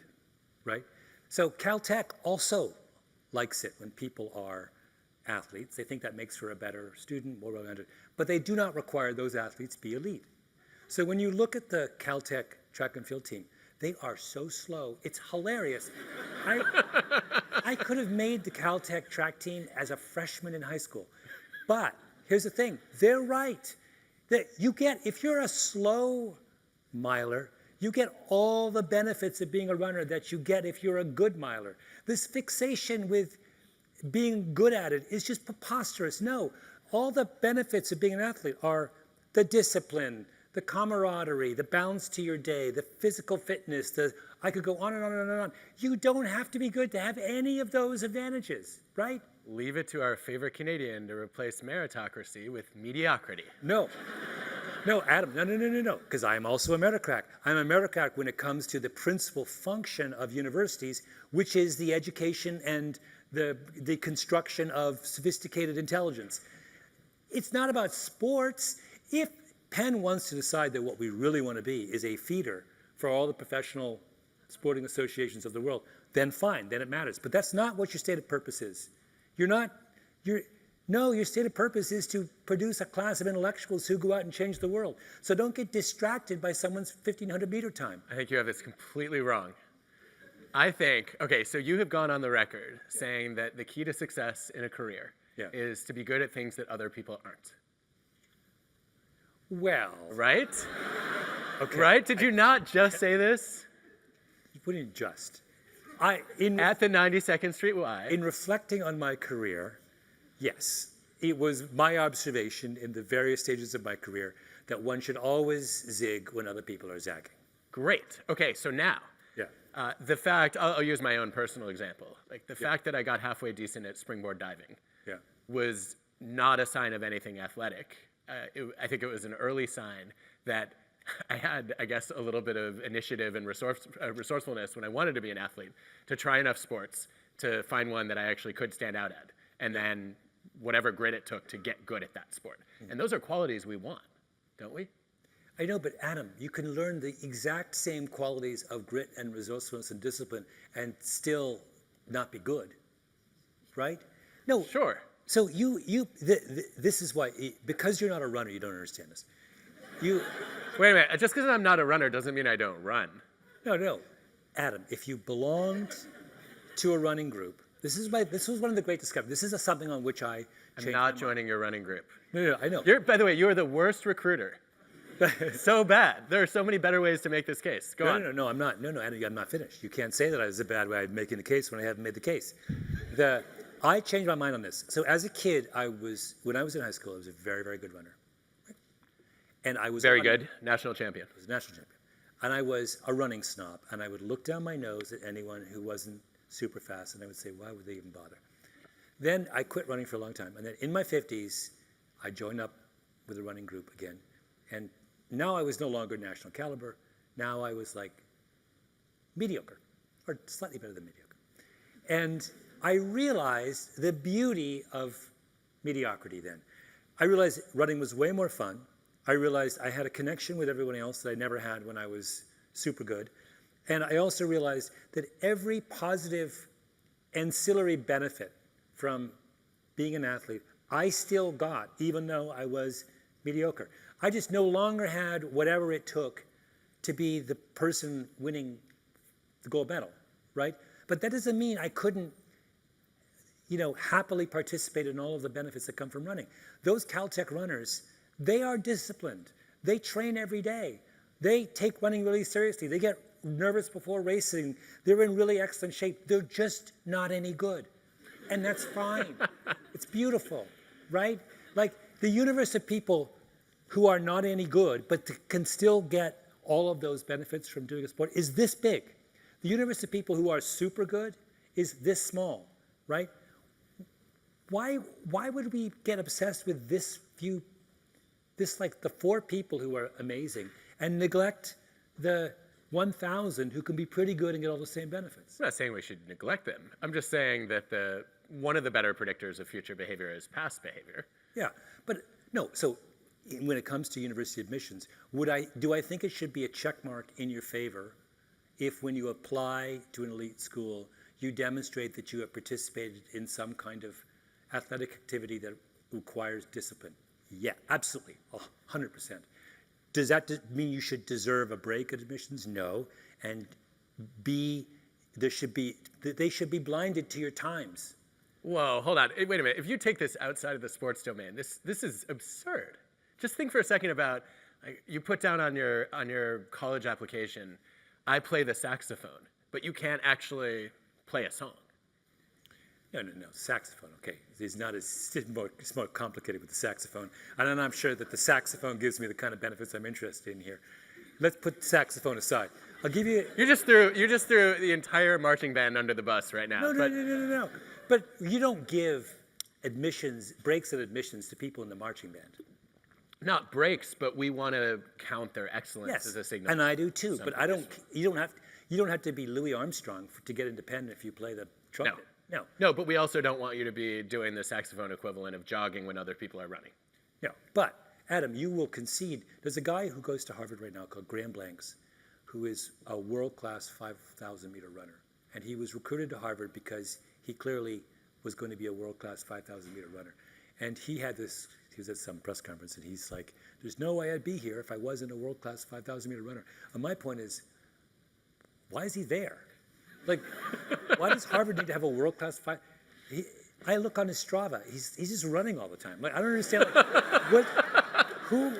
right? So Caltech also likes it when people are athletes. They think that makes for a better student, more well-rounded, but they do not require those athletes be elite. So when you look at the Caltech track and field team, they are so slow. It's hilarious. I could have made the Caltech track team as a freshman in high school. But here's the thing. They're right. That if you're a slow miler, you get all the benefits of being a runner that you get if you're a good miler. This fixation with being good at it is just preposterous. No, all the benefits of being an athlete are the discipline, the camaraderie, the balance to your day, the physical fitness, I could go on and on and on and on. You don't have to be good to have any of those advantages, right? Leave it to our favorite Canadian to replace meritocracy with mediocrity. No, Adam, no, because I'm also a meritocrat. I'm a meritocrat when it comes to the principal function of universities, which is the education and the construction of sophisticated intelligence. It's not about sports. If Penn wants to decide that what we really want to be is a feeder for all the professional sporting associations of the world, then fine, then it matters. But that's not what your stated purpose is. Your stated purpose is to produce a class of intellectuals who go out and change the world. So don't get distracted by someone's 1,500-meter time. I think you have this completely wrong. I think, okay, so you have gone on the record saying that the key to success in a career is to be good at things that other people aren't. Well. Right? Okay. Right? Did you not just say this? What do you just? At the 92nd Street Y. In reflecting on my career, yes. It was my observation in the various stages of my career that one should always zig when other people are zagging. Great. Okay, so now. Yeah. The fact, I'll use my own personal example. Like the fact that I got halfway decent at springboard diving was not a sign of anything athletic. I think it was an early sign that I had, I guess, a little bit of initiative and resourcefulness when I wanted to be an athlete to try enough sports to find one that I actually could stand out at, and then whatever grit it took to get good at that sport. And those are qualities we want, don't we? I know, but Adam, you can learn the exact same qualities of grit and resourcefulness and discipline and still not be good, right? No. Sure. So this is why, because you're not a runner, you don't understand this. Wait a minute, just because I'm not a runner doesn't mean I don't run. No. Adam, if you belonged to a running group, this was one of the great discoveries. This is something on which I changed I'm not joining your running group. No, I know. By the way, you're the worst recruiter. So bad. There are so many better ways to make this case. Go on. No, I'm not. No, Adam, I'm not finished. You can't say that I was a bad way of making the case when I haven't made the case. I changed my mind on this. So as a kid, when I was in high school, I was a very, very good runner. Right? And I was very good. National champion. I was a national champion. And I was a running snob. And I would look down my nose at anyone who wasn't super fast, and I would say, why would they even bother? Then I quit running for a long time. And then in my 50s, I joined up with a running group again. And now I was no longer national caliber. Now I was like mediocre, or slightly better than mediocre. And I realized the beauty of mediocrity then. I realized running was way more fun. I realized I had a connection with everyone else that I never had when I was super good. And I also realized that every positive ancillary benefit from being an athlete, I still got, even though I was mediocre. I just no longer had whatever it took to be the person winning the gold medal, right? But that doesn't mean I couldn't, happily participate in all of the benefits that come from running. Those Caltech runners, they are disciplined. They train every day. They take running really seriously. They get nervous before racing. They're in really excellent shape. They're just not any good. And that's fine. It's beautiful, right? Like the universe of people who are not any good, but can still get all of those benefits from doing a sport is this big. The universe of people who are super good is this small, right? Why would we get obsessed with this like the 4 people who are amazing and neglect the 1,000 who can be pretty good and get all the same benefits? I'm not saying we should neglect them. I'm just saying that one of the better predictors of future behavior is past behavior. Yeah, but no, so when it comes to university admissions, do I think it should be a check mark in your favor if when you apply to an elite school, you demonstrate that you have participated in some kind of athletic activity that requires discipline? Yeah, absolutely, 100%. Does that mean you should deserve a break at admissions? No. And B, they should be blinded to your times. Whoa, hold on. Wait a minute. If you take this outside of the sports domain, this is absurd. Just think for a second about, you put down on your college application, I play the saxophone, but you can't actually play a song. No, saxophone, okay. It's more complicated with the saxophone. And I'm sure that the saxophone gives me the kind of benefits I'm interested in here. Let's put saxophone aside. I'll give you... You just threw the entire marching band under the bus right now. No. But you don't give breaks at admissions to people in the marching band. Not breaks, but we want to count their excellence as a signal. And I do too. But you don't have to be Louis Armstrong to get independent if you play the trumpet. No, but we also don't want you to be doing the saxophone equivalent of jogging when other people are running. No, but Adam, you will concede. There's a guy who goes to Harvard right now called Graham Blanks, who is a world-class 5,000-meter runner. And he was recruited to Harvard because he clearly was going to be a world-class 5,000-meter runner. And he was at some press conference, and he's like, there's no way I'd be here if I wasn't a world-class 5,000-meter runner. And my point is, why is he there? Like, why does Harvard need to have a world-class I look on his Strava. He's just running all the time. Like, I don't understand. Who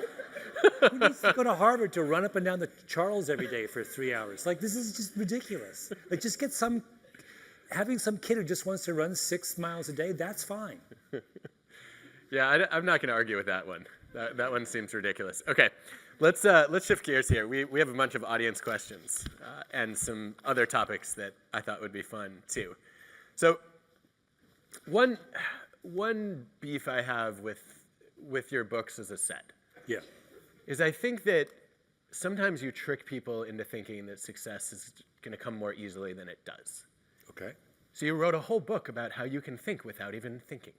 needs to go to Harvard to run up and down the Charles every day for 3 hours? Like, this is just ridiculous. Like, just having some kid who just wants to run 6 miles a day, that's fine. Yeah, I'm not going to argue with that one. That one seems ridiculous. Okay, let's shift gears here. We have a bunch of audience questions and some other topics that I thought would be fun too. So one beef I have with your books as a set is I think that sometimes you trick people into thinking that success is going to come more easily than it does. Okay. So you wrote a whole book about how you can think without even thinking.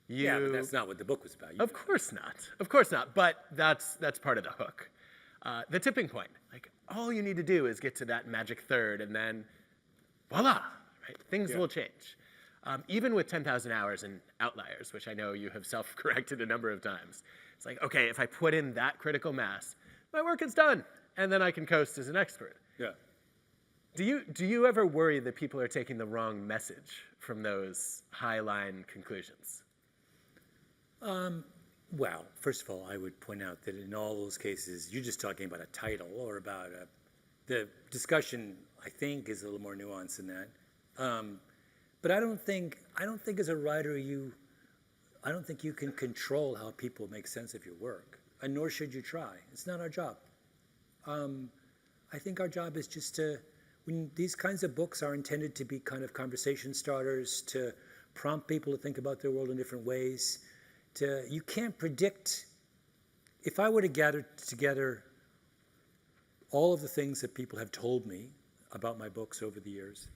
Yeah, but that's not what the book was about. Of course not. Of course not. But that's part of the hook. The tipping point. Like, all you need to do is get to that magic third, and then, voila, right? Things will change. Even with 10,000 hours and Outliers, which I know you have self-corrected a number of times. It's like, okay, if I put in that critical mass, my work is done, and then I can coast as an expert. Yeah. Do you ever worry that people are taking the wrong message from those high-line conclusions? Well, first of all, I would point out that in all those cases, you're just talking about a title or about the discussion, I think, is a little more nuanced than that. But I don't think as a writer I don't think you can control how people make sense of your work, and nor should you try. It's not our job. I think our job is just when these kinds of books are intended to be kind of conversation starters, to prompt people to think about their world in different ways. You can't predict. If I were to gather together all of the things that people have told me about my books over the years,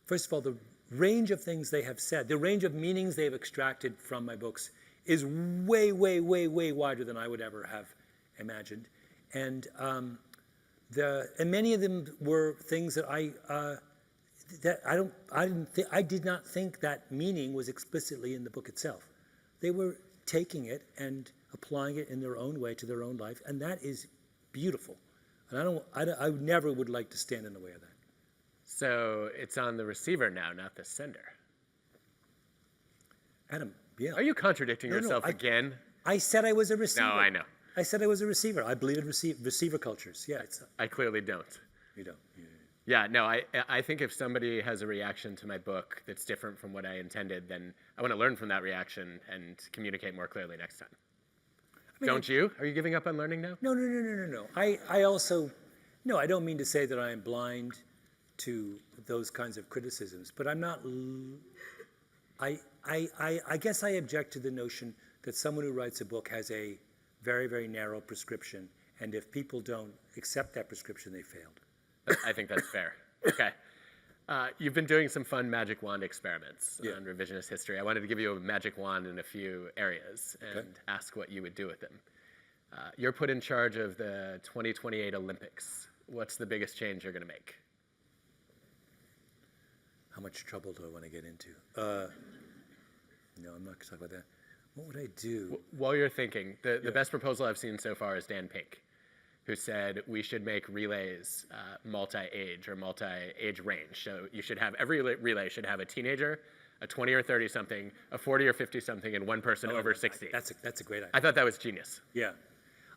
first of all, the range of things they have said, the range of meanings they've extracted from my books is way, way, way, way wider than I would ever have imagined. And many of them were things that I did not think that meaning was explicitly in the book itself. They were taking it and applying it in their own way to their own life, and that is beautiful. And I never would like to stand in the way of that. So it's on the receiver now, not the sender. Adam, yeah. Are you contradicting yourself again? I said I was a receiver. No, I know. I said I was a receiver. I believe in receiver cultures. Yeah, I clearly don't. You don't. Yeah, no, I think if somebody has a reaction to my book that's different from what I intended, then I want to learn from that reaction and communicate more clearly next time. Don't you? Are you giving up on learning now? No. I also, no, I don't mean to say that I am blind to those kinds of criticisms, but I'm not, I guess I object to the notion that someone who writes a book has a very, very narrow prescription, and if people don't accept that prescription, they failed. I think that's fair. Okay. You've been doing some fun magic wand experiments on revisionist history. I wanted to give you a magic wand in a few areas and ask what you would do with them. You're put in charge of the 2028 Olympics. What's the biggest change you're going to make? How much trouble do I want to get into? No, I'm not going to talk about that. What would I do? While you're thinking, the best proposal I've seen so far is Dan Pink, who said we should make relays multi-age or multi-age range. So you should have, every relay should have a teenager, a 20 or 30 something, a 40 or 50 something, and one person over 60. That's a great idea. I thought that was genius. Yeah.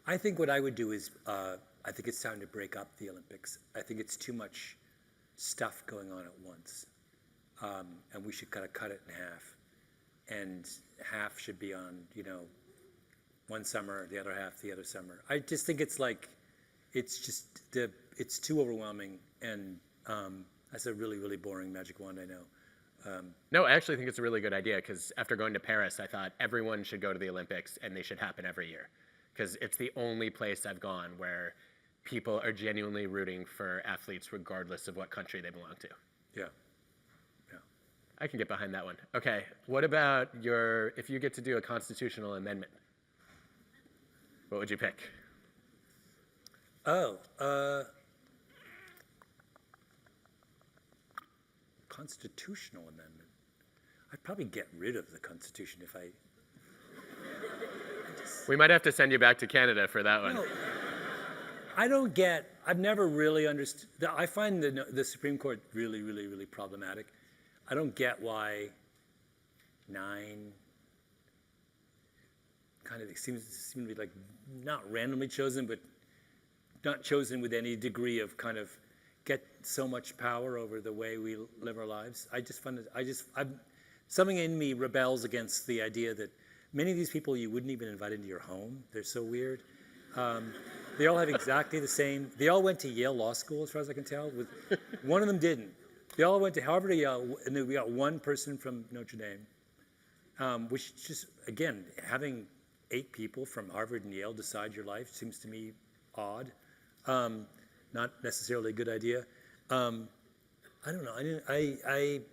I think what I would do is, I think it's time to break up the Olympics. I think it's too much stuff going on at once. And we should kind of cut it in half. And half should be on, one summer, the other half the other summer. I just think it's like, it's too overwhelming, and that's a really, really boring magic wand, I know. No, I actually think it's a really good idea, because after going to Paris, I thought everyone should go to the Olympics, and they should happen every year, because it's the only place I've gone where people are genuinely rooting for athletes regardless of what country they belong to. Yeah. I can get behind that one. Okay, what about if you get to do a constitutional amendment? What would you pick? Constitutional amendment. I'd probably get rid of the Constitution if I We might have to send you back to Canada for that one. No, I've never really understood. I find the Supreme Court really, really, really problematic. I don't get why 9 kind of seems to be like not randomly chosen, but not chosen with any degree of kind of get so much power over the way we live our lives. I just find it, something in me rebels against the idea that many of these people you wouldn't even invite into your home. They're so weird. They all have exactly the same. They all went to Yale Law School, as far as I can tell. One of them didn't. They all went to Harvard or Yale, and then we got one person from Notre Dame, which just, again, having 8 people from Harvard and Yale decide your life seems to me odd. Not necessarily a good idea. I don't know.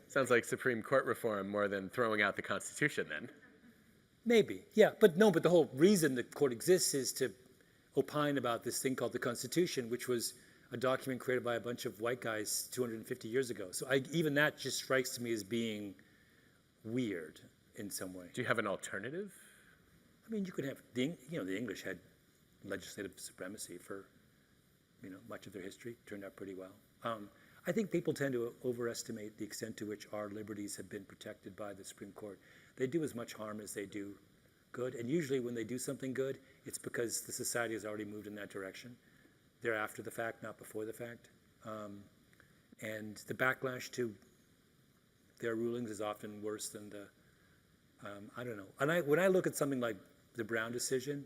Sounds like Supreme Court reform more than throwing out the Constitution then. Maybe, yeah. But the whole reason the court exists is to opine about this thing called the Constitution, which was a document created by a bunch of white guys 250 years ago. So even that just strikes to me as being weird in some way. Do you have an alternative? I mean, you could have, the English had legislative supremacy for, much of their history. Turned out pretty well. I think people tend to overestimate the extent to which our liberties have been protected by the Supreme Court. They do as much harm as they do good. And usually when they do something good, it's because the society has already moved in that direction. They're after the fact, not before the fact. And the backlash to their rulings is often worse than I don't know. And when I look at something like the Brown decision,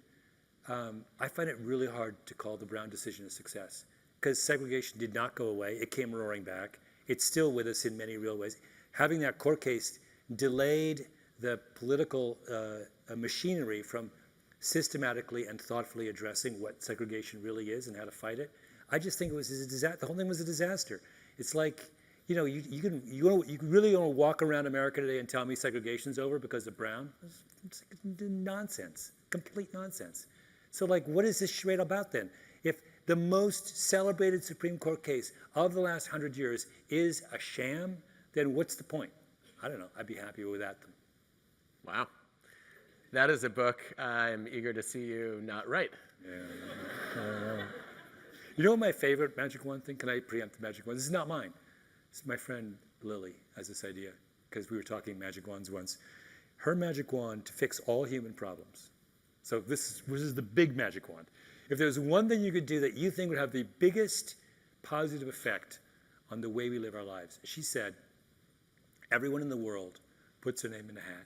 I find it really hard to call the Brown decision a success, because segregation did not go away. It came roaring back. It's still with us in many real ways. Having that court case delayed the political machinery from systematically and thoughtfully addressing what segregation really is and how to fight it. I just think it was a disaster. The whole thing was a disaster. It's like, you really want to walk around America today and tell me segregation's over because of brown? It's nonsense, complete nonsense. So like, what is this charade about then? If the most celebrated Supreme Court case of the last 100 years is a sham, then what's the point? I don't know. I'd be happy with that. Wow. That is a book I'm eager to see you not write. Yeah. You know what my favorite magic wand thing? Can I preempt the magic wand? This is not mine. This is my friend Lily has this idea, because we were talking magic wands once. Her magic wand to fix all human problems. So this is the big magic wand. If there's one thing you could do that you think would have the biggest positive effect on the way we live our lives, she said, everyone in the world puts their name in a hat,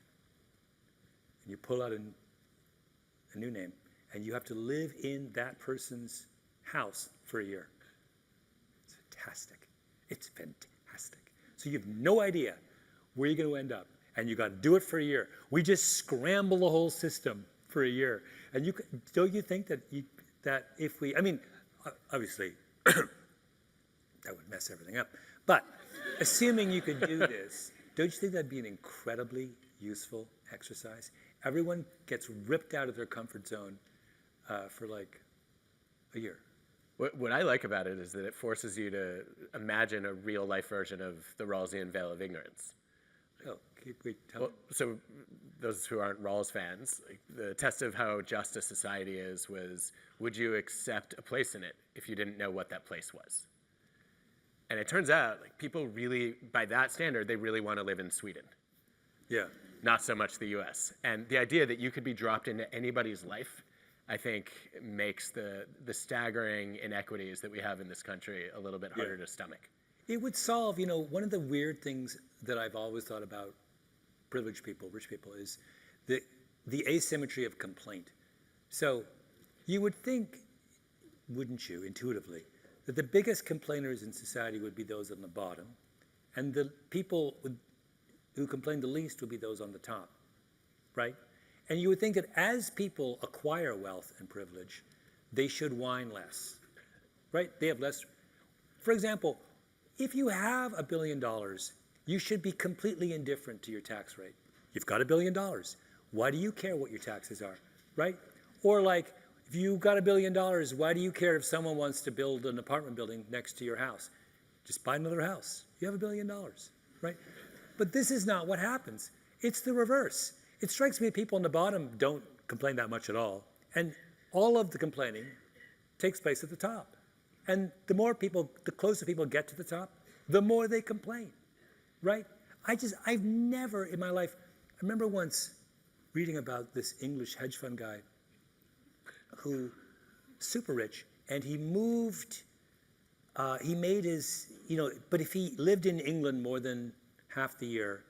and you pull out a new name, and you have to live in that person's house for a year. It's fantastic. It's fantastic. So you have no idea where you're going to end up, and you got to do it for a year. We just scramble the whole system for a year. And don't you think that if we, I mean, obviously, that would mess everything up. But assuming you could do this, don't you think that'd be an incredibly useful exercise? Everyone gets ripped out of their comfort zone for like a year. What I like about it is that it forces you to imagine a real life version of the Rawlsian veil of ignorance. Oh, tell me. So those who aren't Rawls fans, like, the test of how just a society is was, would you accept a place in it if you didn't know what that place was? And it turns out, like, people really, by that standard, they really want to live in Sweden. Yeah. Not so much the US. And the idea that you could be dropped into anybody's life, I think, makes the staggering inequities that we have in this country a little bit harder to stomach. It would solve, one of the weird things that I've always thought about privileged people, rich people, is the asymmetry of complaint. So you would think, wouldn't you, intuitively, that the biggest complainers in society would be those on the bottom, and the people who complain the least would be those on the top, right? And you would think that as people acquire wealth and privilege, they should whine less, right? They have less. For example, if you have $1 billion, you should be completely indifferent to your tax rate. You've got $1 billion. Why do you care what your taxes are, right? Or like, if you've got $1 billion, why do you care if someone wants to build an apartment building next to your house? Just buy another house. You have $1 billion, right? But this is not what happens. It's the reverse. It strikes me that people on the bottom don't complain that much at all. And all of the complaining takes place at the top. And the closer people get to the top, the more they complain, right? I've never in my life, I remember once reading about this English hedge fund guy who, super rich, and he moved, he made his, but if he lived in England more than half the year,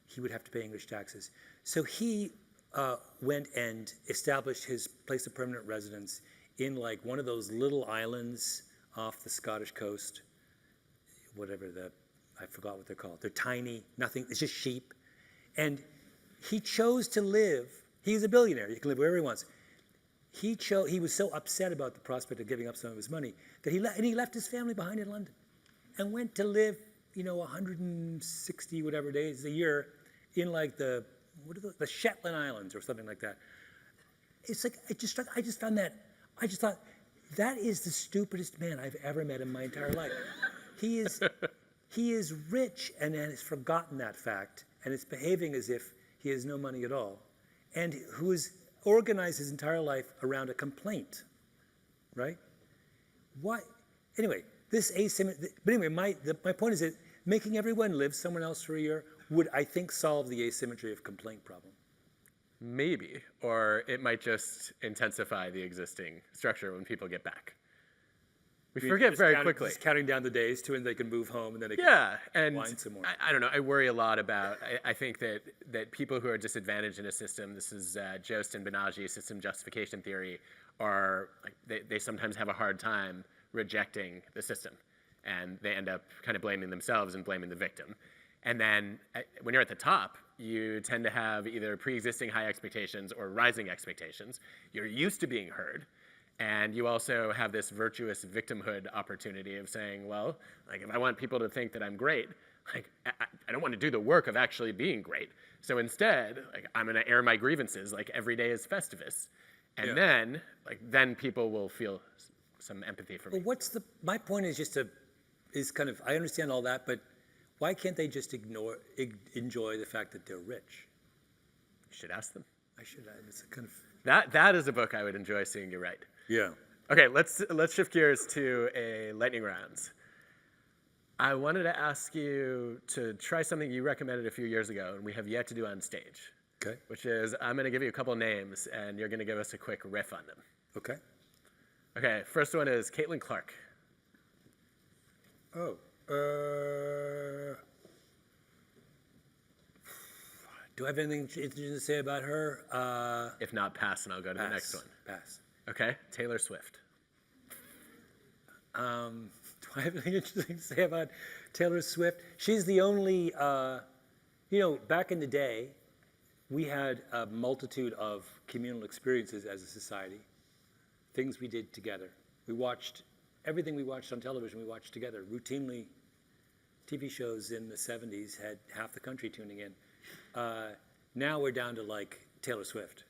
he would have to pay English taxes. So he went and established his place of permanent residence in like one of those little islands off the Scottish coast, I forgot what they're called. They're tiny, nothing, it's just sheep. And he chose to live, he's a billionaire, he can live wherever he wants. He was so upset about the prospect of giving up some of his money that he left his family behind in London and went to live, 160 whatever days a year in like the Shetland Islands or something like that. It's like, I just thought, that is the stupidest man I've ever met in my entire life. He is rich and has forgotten that fact and is behaving as if he has no money at all, and who has organized his entire life around a complaint, right? Why? Anyway, this asymmetry. But anyway, my point is that making everyone live somewhere else for a year would, I think, solve the asymmetry of complaint problem. Maybe, or it might just intensify the existing structure when people get back. We forget very quickly. Just counting down the days to when they can move home and then they can whine some more. I don't know. I worry a lot about. I think that people who are disadvantaged in a system. This is Jost and Banaji system justification theory. Are they sometimes have a hard time rejecting the system, and they end up kind of blaming themselves and blaming the victim. And then when you're at the top, you tend to have either pre-existing high expectations or rising expectations. You're used to being heard. And you also have this virtuous victimhood opportunity of saying, well, like if I want people to think that I'm great, like I don't want to do the work of actually being great. So instead, like I'm going to air my grievances like every day is Festivus. And then people will feel some empathy for me. But my point is I understand all that, but why can't they just enjoy the fact that they're rich? You should ask them. I should. It's a kind of. That is a book I would enjoy seeing you write. Yeah. Okay, let's shift gears to a lightning rounds. I wanted to ask you to try something you recommended a few years ago, and we have yet to do on stage. Okay. Which is, I'm going to give you a couple names, and you're going to give us a quick riff on them. Okay. Okay, first one is Caitlin Clark. Oh. Do I have anything interesting to say about her? If not, pass, and I'll go to the next one. Pass. Okay, Taylor Swift. Do I have anything interesting to say about Taylor Swift? She's the only, back in the day, we had a multitude of communal experiences as a society, things we did together. Everything we watched on television, we watched together. Routinely, TV shows in the 70s had half the country tuning in. Now we're down to like Taylor Swift.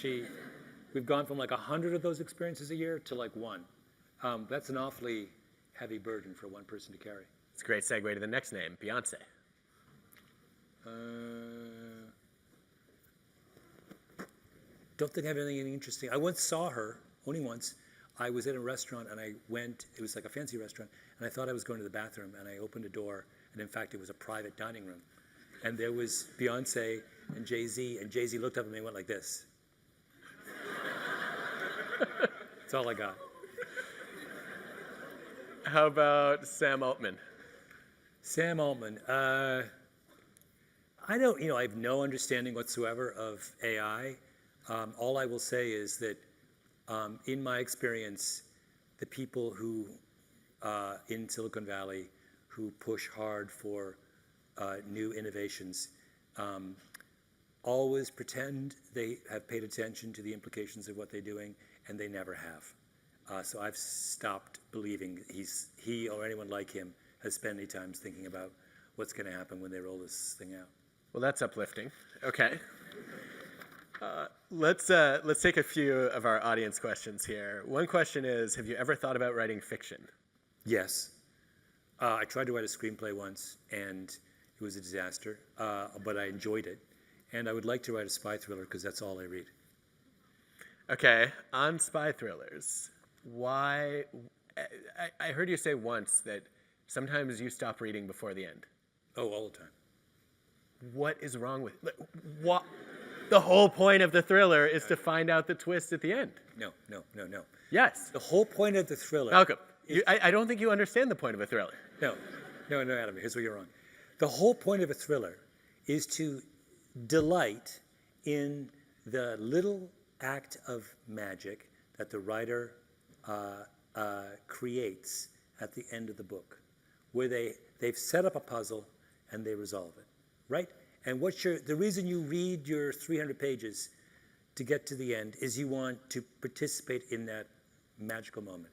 We've gone from like 100 of those experiences a year to like one. That's an awfully heavy burden for one person to carry. It's a great segue to the next name, Beyonce. Don't think I have anything interesting. I once saw her, only once. I was in a restaurant and I went, it was like a fancy restaurant, and I thought I was going to the bathroom, and I opened a door, and in fact it was a private dining room. And there was Beyonce and Jay-Z, and Jay-Z looked up at me and went like this. That's all I got. How about Sam Altman? Sam Altman. I have no understanding whatsoever of AI. All I will say is that in my experience, the people who, in Silicon Valley, who push hard for new innovations, always pretend they have paid attention to the implications of what they're doing, and they never have. So I've stopped believing he or anyone like him has spent any time thinking about what's going to happen when they roll this thing out. Well, that's uplifting. Okay. Let's take a few of our audience questions here. One question is, have you ever thought about writing fiction? Yes. I tried to write a screenplay once, and it was a disaster, but I enjoyed it. And I would like to write a spy thriller because that's all I read. Okay, on spy thrillers, why? I heard you say once that sometimes you stop reading before the end. Oh, all the time. What is wrong with what? The whole point of the thriller is to find out the twist at the end. No. Yes. The whole point of the thriller... Malcolm, I don't think you understand the point of a thriller. No, Adam, here's where you're wrong. The whole point of a thriller is to delight in the little act of magic that the writer creates at the end of the book, where they've set up a puzzle and they resolve it, right? And the reason you read your 300 pages to get to the end is you want to participate in that magical moment.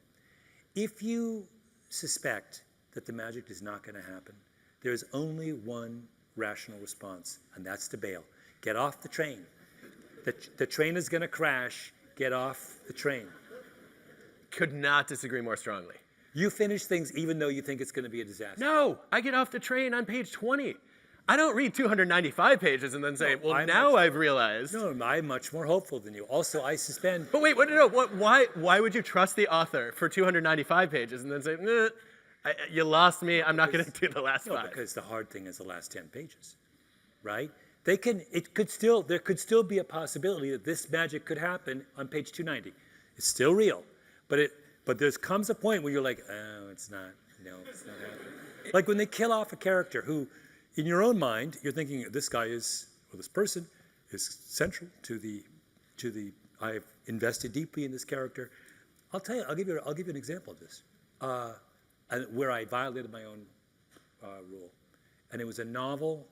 If you suspect that the magic is not going to happen, there's only one rational response, and that's to bail. Get off the train. The train is going to crash. Get off the train. Could not disagree more strongly. You finish things even though you think it's going to be a disaster. No, I get off the train on page 20. I don't read 295 pages and then say, I've realized. No, I'm much more hopeful than you. Also, I suspend. But wait, why would you trust the author for 295 pages and then say, you lost me, I'm not going to do the last 5? Because the hard thing is the last 10 pages, right? There could still be a possibility that this magic could happen on page 290. It's still real, but there comes a point where you're like, oh, it's not happening. Like when they kill off a character who, in your own mind, you're thinking this person is central to the. I've invested deeply in this character. I'll tell you. I'll give you an example of this, where I violated my own rule, and it was a novel.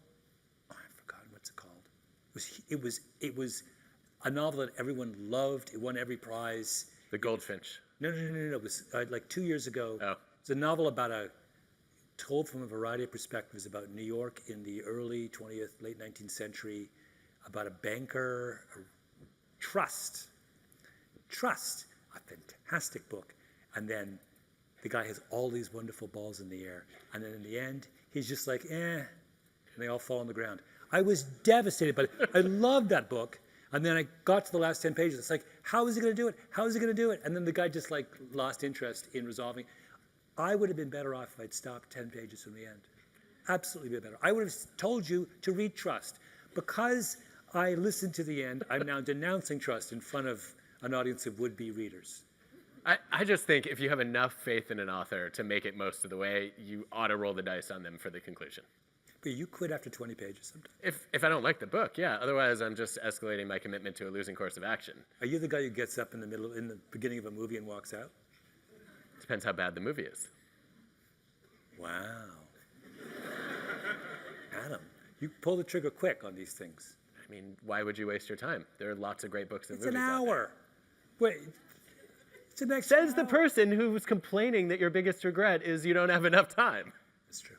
Oh, I've forgotten what's it called. It was a novel that everyone loved. It won every prize. The Goldfinch. No. It was like 2 years ago. Oh. It's a novel told from a variety of perspectives about New York in the early 20th, late 19th century, about a banker, trust, a fantastic book. And then the guy has all these wonderful balls in the air. And then in the end, he's just like, and they all fall on the ground. I was devastated, but I loved that book. And then I got to the last 10 pages. It's like, how is he going to do it? How is he going to do it? And then the guy just like lost interest in resolving. I would have been better off if I'd stopped 10 pages from the end. Absolutely be better. I would have told you to read Trust. Because I listened to the end, I'm now denouncing Trust in front of an audience of would-be readers. I just think if you have enough faith in an author to make it most of the way, you ought to roll the dice on them for the conclusion. But you quit after 20 pages sometimes. If I don't like the book, yeah. Otherwise, I'm just escalating my commitment to a losing course of action. Are you the guy who gets up in the beginning of a movie and walks out? Depends how bad the movie is. Wow. Adam, you pull the trigger quick on these things. I mean, why would you waste your time? There are lots of great books and It's movies an out there. hour. Wait. It's an extra Says the hour. person who's complaining that your biggest regret is you don't have enough time. That's true.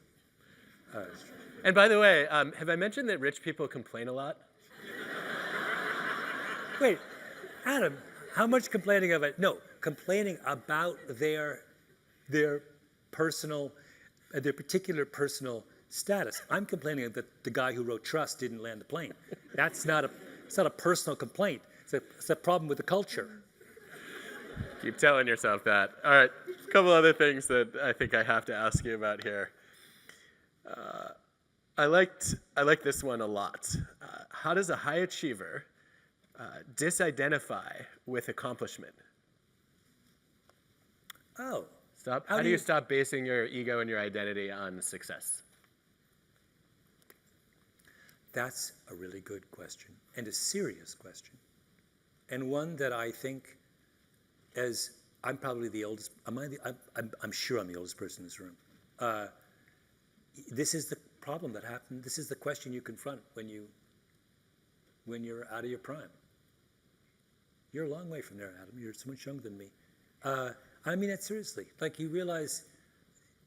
That's true. And by the way, have I mentioned that rich people complain a lot? Wait, Adam, how much complaining of it? No, complaining about their personal, their particular personal status. I'm complaining that the guy who wrote Trust didn't land the plane. It's not a personal complaint. It's a problem with the culture. Keep telling yourself that. All right, a couple other things that I think I have to ask you about here. I like this one a lot. How does a high achiever disidentify with accomplishment? Oh. How do you stop basing your ego and your identity on success? That's a really good question, and a serious question, and one that I think, as I'm probably the oldest. I'm sure I'm the oldest person in this room. This is the problem that happened. This is the question you confront when you're out of your prime. You're a long way from there, Adam. You're so much younger than me. I mean that seriously. Like, you realize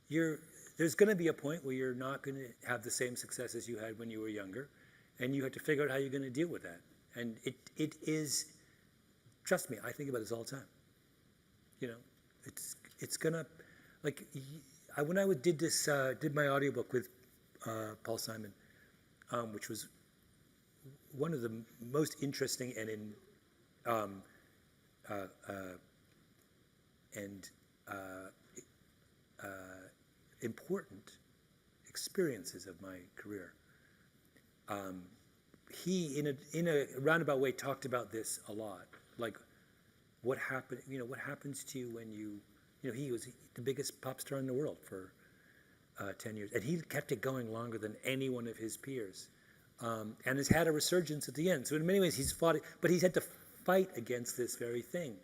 there's going to be a point where you're not going to have the same success as you had when you were younger, and you have to figure out how you're going to deal with that. And it is, trust me, I think about this all the time. You know, it's gonna, like, when I did my audiobook with Paul Simon, which was one of the most interesting and important experiences of my career. He, in a roundabout way, talked about this a lot. Like, what happened? You know, what happens to you when you know, he was the biggest pop star in the world for 10 years, and he kept it going longer than any one of his peers, and has had a resurgence at the end. So in many ways, he's fought it, but he's had to fight against this very thing.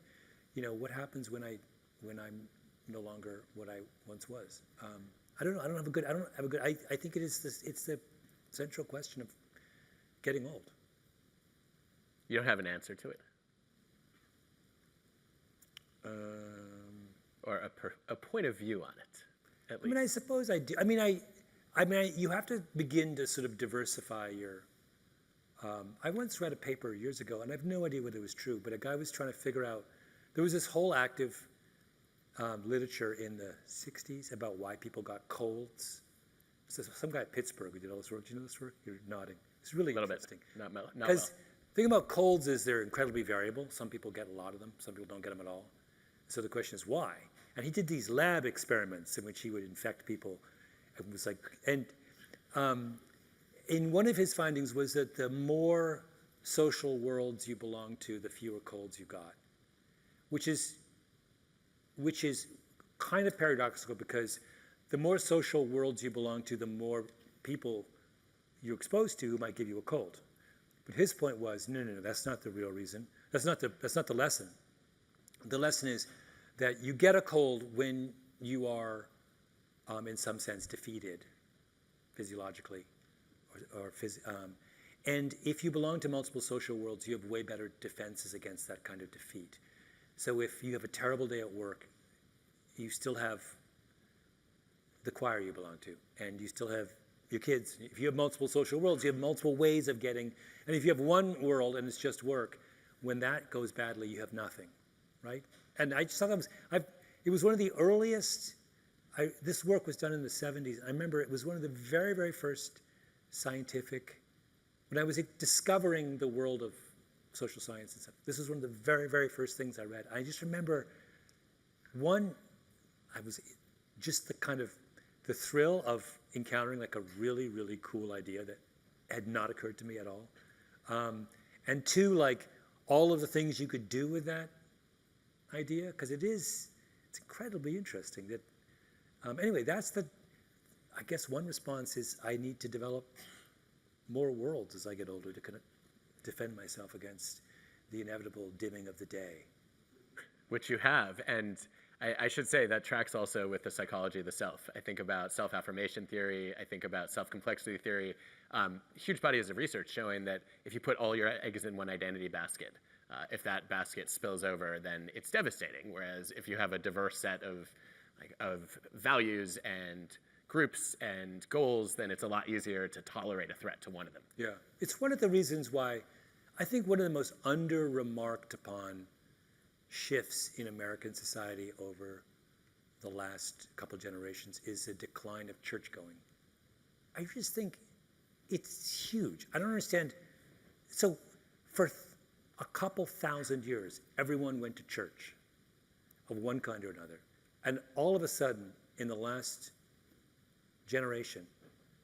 You know, what happens when I'm no longer what I once was? I don't know. I don't have a good. I think it's the central question of getting old. You don't have an answer to it, or a point of view on it, at least. I mean, I suppose I do. I mean, you have to begin to sort of diversify your. I once read a paper years ago, and I have no idea whether it was true, but a guy was trying to figure out. There was this whole active literature in the 60s about why people got colds. So some guy at Pittsburgh who did all this work. Do you know this work? You're nodding. It's really interesting. Not well. Because the thing about colds is they're incredibly variable. Some people get a lot of them. Some people don't get them at all. So the question is why? And he did these lab experiments in which he would infect people. It was like, and in one of his findings was that the more social worlds you belong to, the fewer colds you got, which is kind of paradoxical, because the more social worlds you belong to, the more people you're exposed to who might give you a cold. But his point was, no, that's not the real reason. That's not the lesson. The lesson is that you get a cold when you are, in some sense, defeated physiologically, and if you belong to multiple social worlds, you have way better defenses against that kind of defeat. So if you have a terrible day at work, you still have the choir you belong to, and you still have your kids. If you have multiple social worlds, you have multiple ways of getting, and if you have one world and it's just work, when that goes badly, you have nothing, right? And I sometimes, it was one of the earliest, this work was done in the 70s. I remember it was one of the very, very first scientific, when I was discovering the world of social science and stuff. This was one of the very, very first things I read. I just remember I was just the thrill of encountering like a really, really cool idea that had not occurred to me at all. And two, like all of the things you could do with that idea, because it's incredibly interesting. That anyway, I guess one response is I need to develop more worlds as I get older to kind of defend myself against the inevitable dimming of the day. Which you have, and I should say that tracks also with the psychology of the self. I think about self-affirmation theory, I think about self-complexity theory, huge bodies of research showing that if you put all your eggs in one identity basket, if that basket spills over, then it's devastating. Whereas if you have a diverse set of values and groups and goals, then it's a lot easier to tolerate a threat to one of them. Yeah, it's one of the reasons why I think one of the most under-remarked upon shifts in American society over the last couple generations is the decline of church-going. I just think it's huge. I don't understand. So for a couple thousand years, everyone went to church of one kind or another. And all of a sudden, in the last generation,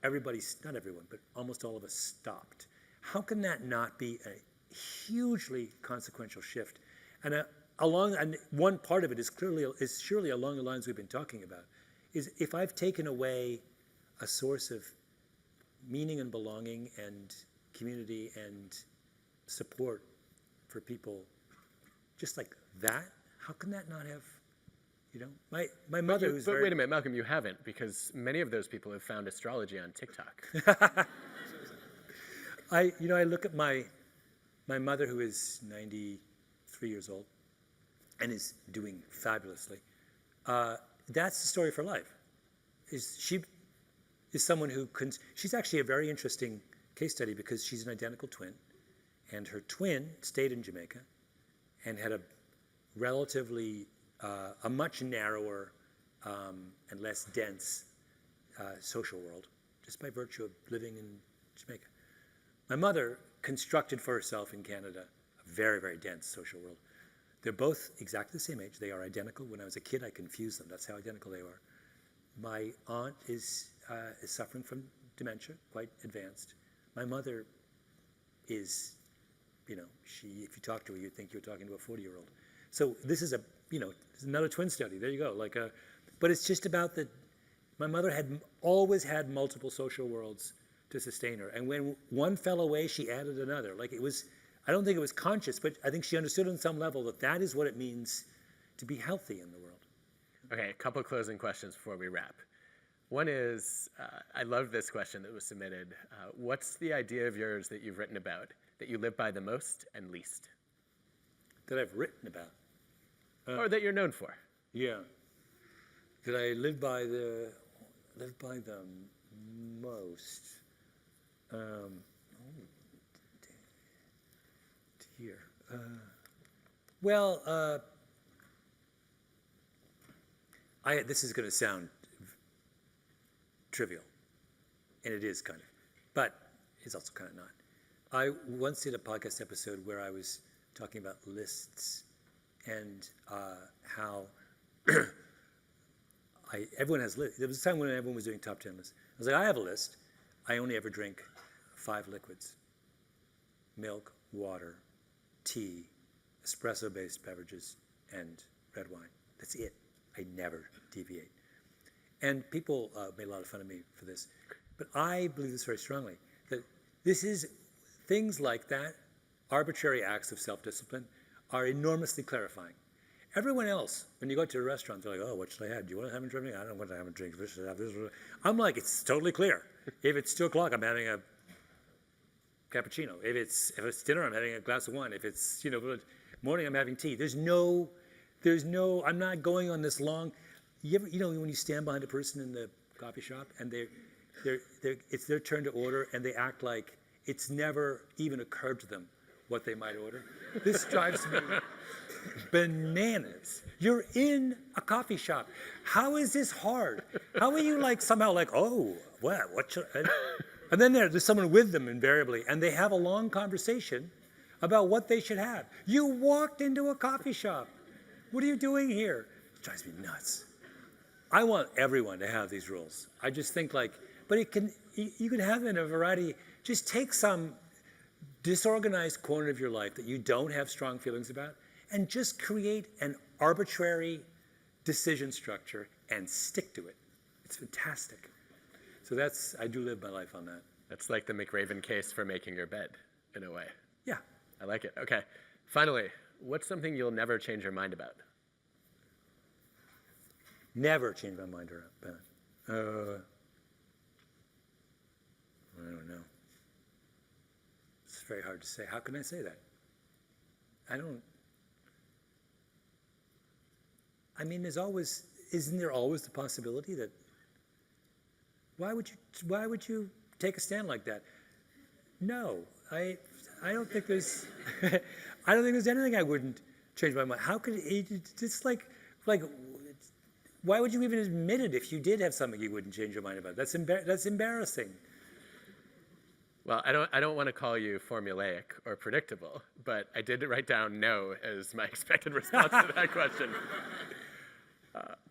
not everyone, but almost all of us stopped. How can that not be a hugely consequential shift? And one part of it is surely along the lines we've been talking about, is if I've taken away a source of meaning and belonging and community and support for people just like that, how can that not have, my mother who's But wait a minute, Malcolm, you haven't, because many of those people have found astrology on TikTok. I look at my mother who is 93 years old and is doing fabulously. That's the story of her life. She is someone who she's actually a very interesting case study because she's an identical twin, and her twin stayed in Jamaica and had a relatively a much narrower and less dense social world, just by virtue of living in Jamaica. My mother constructed for herself in Canada a very, very dense social world. They're both exactly the same age. They are identical. When I was a kid, I confused them. That's how identical they are. My aunt is suffering from dementia, quite advanced. My mother is, if you talk to her, you'd think you're talking to a 40-year-old. So this is another twin study. There you go. But it's just about my mother had always had multiple social worlds to sustain her. And when one fell away, she added another. I don't think it was conscious, but I think she understood on some level that is what it means to be healthy in the world. Okay, a couple closing questions before we wrap. One is, I love this question that was submitted. What's the idea of yours that you've written about that you live by the most and least? That I've written about? Or that you're known for? Yeah. That I live by the most. Dear. This is going to sound trivial, and it is kind of, but it's also kind of not. I once did a podcast episode where I was talking about lists and how everyone has lists. There was a time when everyone was doing top 10 lists. I was like, I have a list. I only ever drink 5 liquids: milk, water, tea, espresso-based beverages, and red wine. That's it. I never deviate. And people made a lot of fun of me for this. But I believe this very strongly, that things like that, arbitrary acts of self-discipline, are enormously clarifying. Everyone else, when you go to a restaurant, they're like, oh, what should I have? Do you want to have a drink? I don't want to have a drink. Should I have this? I'm like, it's totally clear. If it's 2 o'clock, I'm having a cappuccino. If it's dinner, I'm having a glass of wine. If it's morning, I'm having tea. There's no, I'm not going on this long, you know when you stand behind a person in the coffee shop and it's their turn to order and they act like it's never even occurred to them what they might order. This drives me bananas. You're in a coffee shop. How is this hard? How are you somehow oh, what should I? And then there's someone with them invariably, and they have a long conversation about what they should have. You walked into a coffee shop. What are you doing here? It drives me nuts. I want everyone to have these rules. I just think but you can have it in a variety. Just take some disorganized corner of your life that you don't have strong feelings about and just create an arbitrary decision structure and stick to it. It's fantastic. So I do live my life on that. That's like the McRaven case for making your bed, in a way. Yeah. I like it. Okay. Finally, what's something you'll never change your mind about? Never change my mind about. I don't know. It's very hard to say. How can I say that? Isn't there always the possibility that, why would you take a stand like that? No, I don't think there's, I don't think there's anything I wouldn't change my mind. How could it's why would you even admit it if you did have something you wouldn't change your mind about? That's embarrassing. Well, I don't want to call you formulaic or predictable, but I did write down no as my expected response to that question.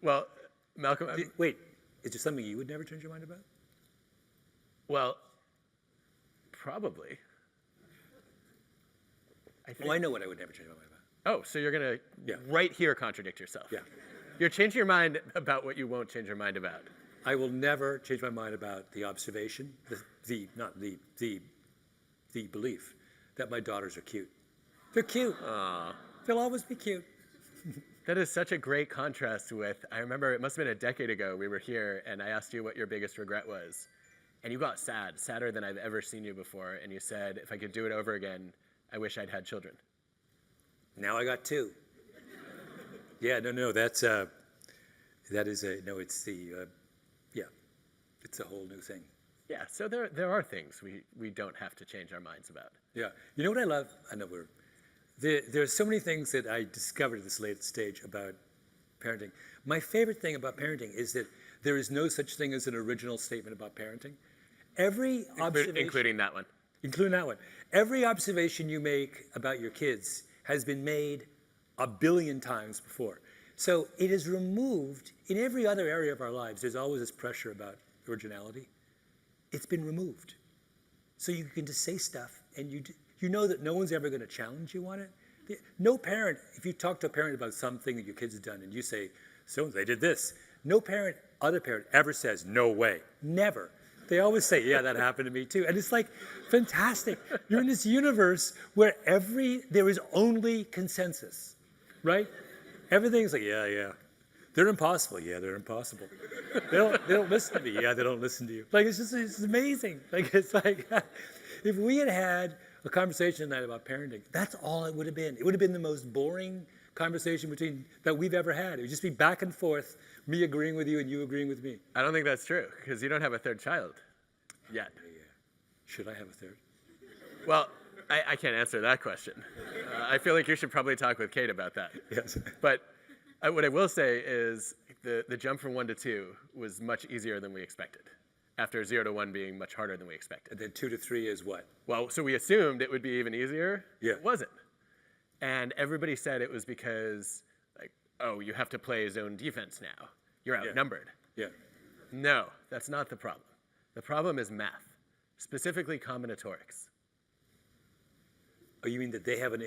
Well, Malcolm. Wait, is there something you would never change your mind about? Well, probably. I know what I would never change my mind about. Oh, so you're going to right here contradict yourself. Yeah. You're changing your mind about what you won't change your mind about. I will never change my mind about the observation, the belief that my daughters are cute. They're cute. Aww. They'll always be cute. That is such a great contrast with, I remember it must have been a decade ago, we were here and I asked you what your biggest regret was. And you got sad, sadder than I've ever seen you before. And you said, if I could do it over again, I wish I'd had children. Now I got two. Yeah, no, it's the, it's a whole new thing. Yeah, so there are things we don't have to change our minds about. Yeah, you know what I love? I know there's so many things that I discovered at this late stage about parenting. My favorite thing about parenting is that there is no such thing as an original statement about parenting. Every observation, including that one. Including that one. Every observation you make about your kids has been made 1 billion times before. So it is removed. In every other area of our lives, there's always this pressure about originality. It's been removed. So you can just say stuff, and you know that no one's ever going to challenge you on it. No parent, if you talk to a parent about something that your kids have done, and you say, so they did this, no other parent ever says, no way. Never. They always say, yeah, that happened to me too. And it's fantastic. You're in this universe where there is only consensus, right? Everything's yeah. They're impossible. Yeah, they're impossible. They don't listen to me. Yeah, they don't listen to you. It's amazing. If we had a conversation tonight about parenting, that's all it would have been. It would have been the most boring conversation that we've ever had. It would just be back and forth, me agreeing with you and you agreeing with me. I don't think that's true, because you don't have a third child yet. Yeah. Should I have a third? Well, I can't answer that question. I feel like you should probably talk with Kate about that. Yes. But what I will say is the jump from 1 to 2 was much easier than we expected, after 0 to 1 being much harder than we expected. And then 2 to 3 is what? Well, so we assumed it would be even easier. Yeah. It wasn't. And everybody said it was because, you have to play zone defense now. You're outnumbered. Yeah. No, that's not the problem. The problem is math, specifically combinatorics. Oh, you mean that they have not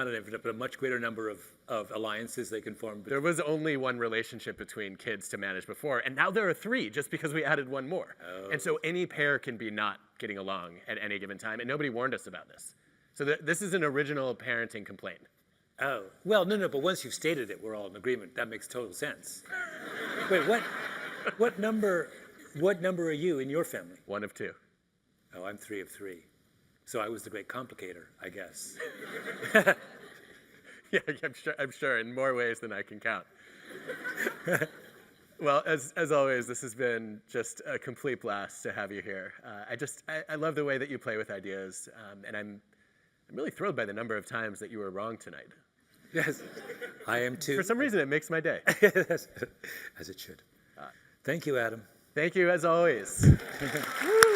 an infinite, but a much greater number of alliances they can form? There was only one relationship between kids to manage before, and now there are 3 just because we added 1 more. Oh. And so any pair can be not getting along at any given time, and nobody warned us about this. So this is an original parenting complaint. Oh, well, no, but once you've stated it, we're all in agreement. That makes total sense. Wait, what number are you in your family? 1 of 2. Oh, I'm 3 of 3. So I was the great complicator, I guess. Yeah, I'm sure, in more ways than I can count. Well, as always, this has been just a complete blast to have you here. I love the way that you play with ideas, and I'm really thrilled by the number of times that you were wrong tonight. Yes, I am too. For some reason, it makes my day. As it should. Thank you, Adam. Thank you, as always. Woo!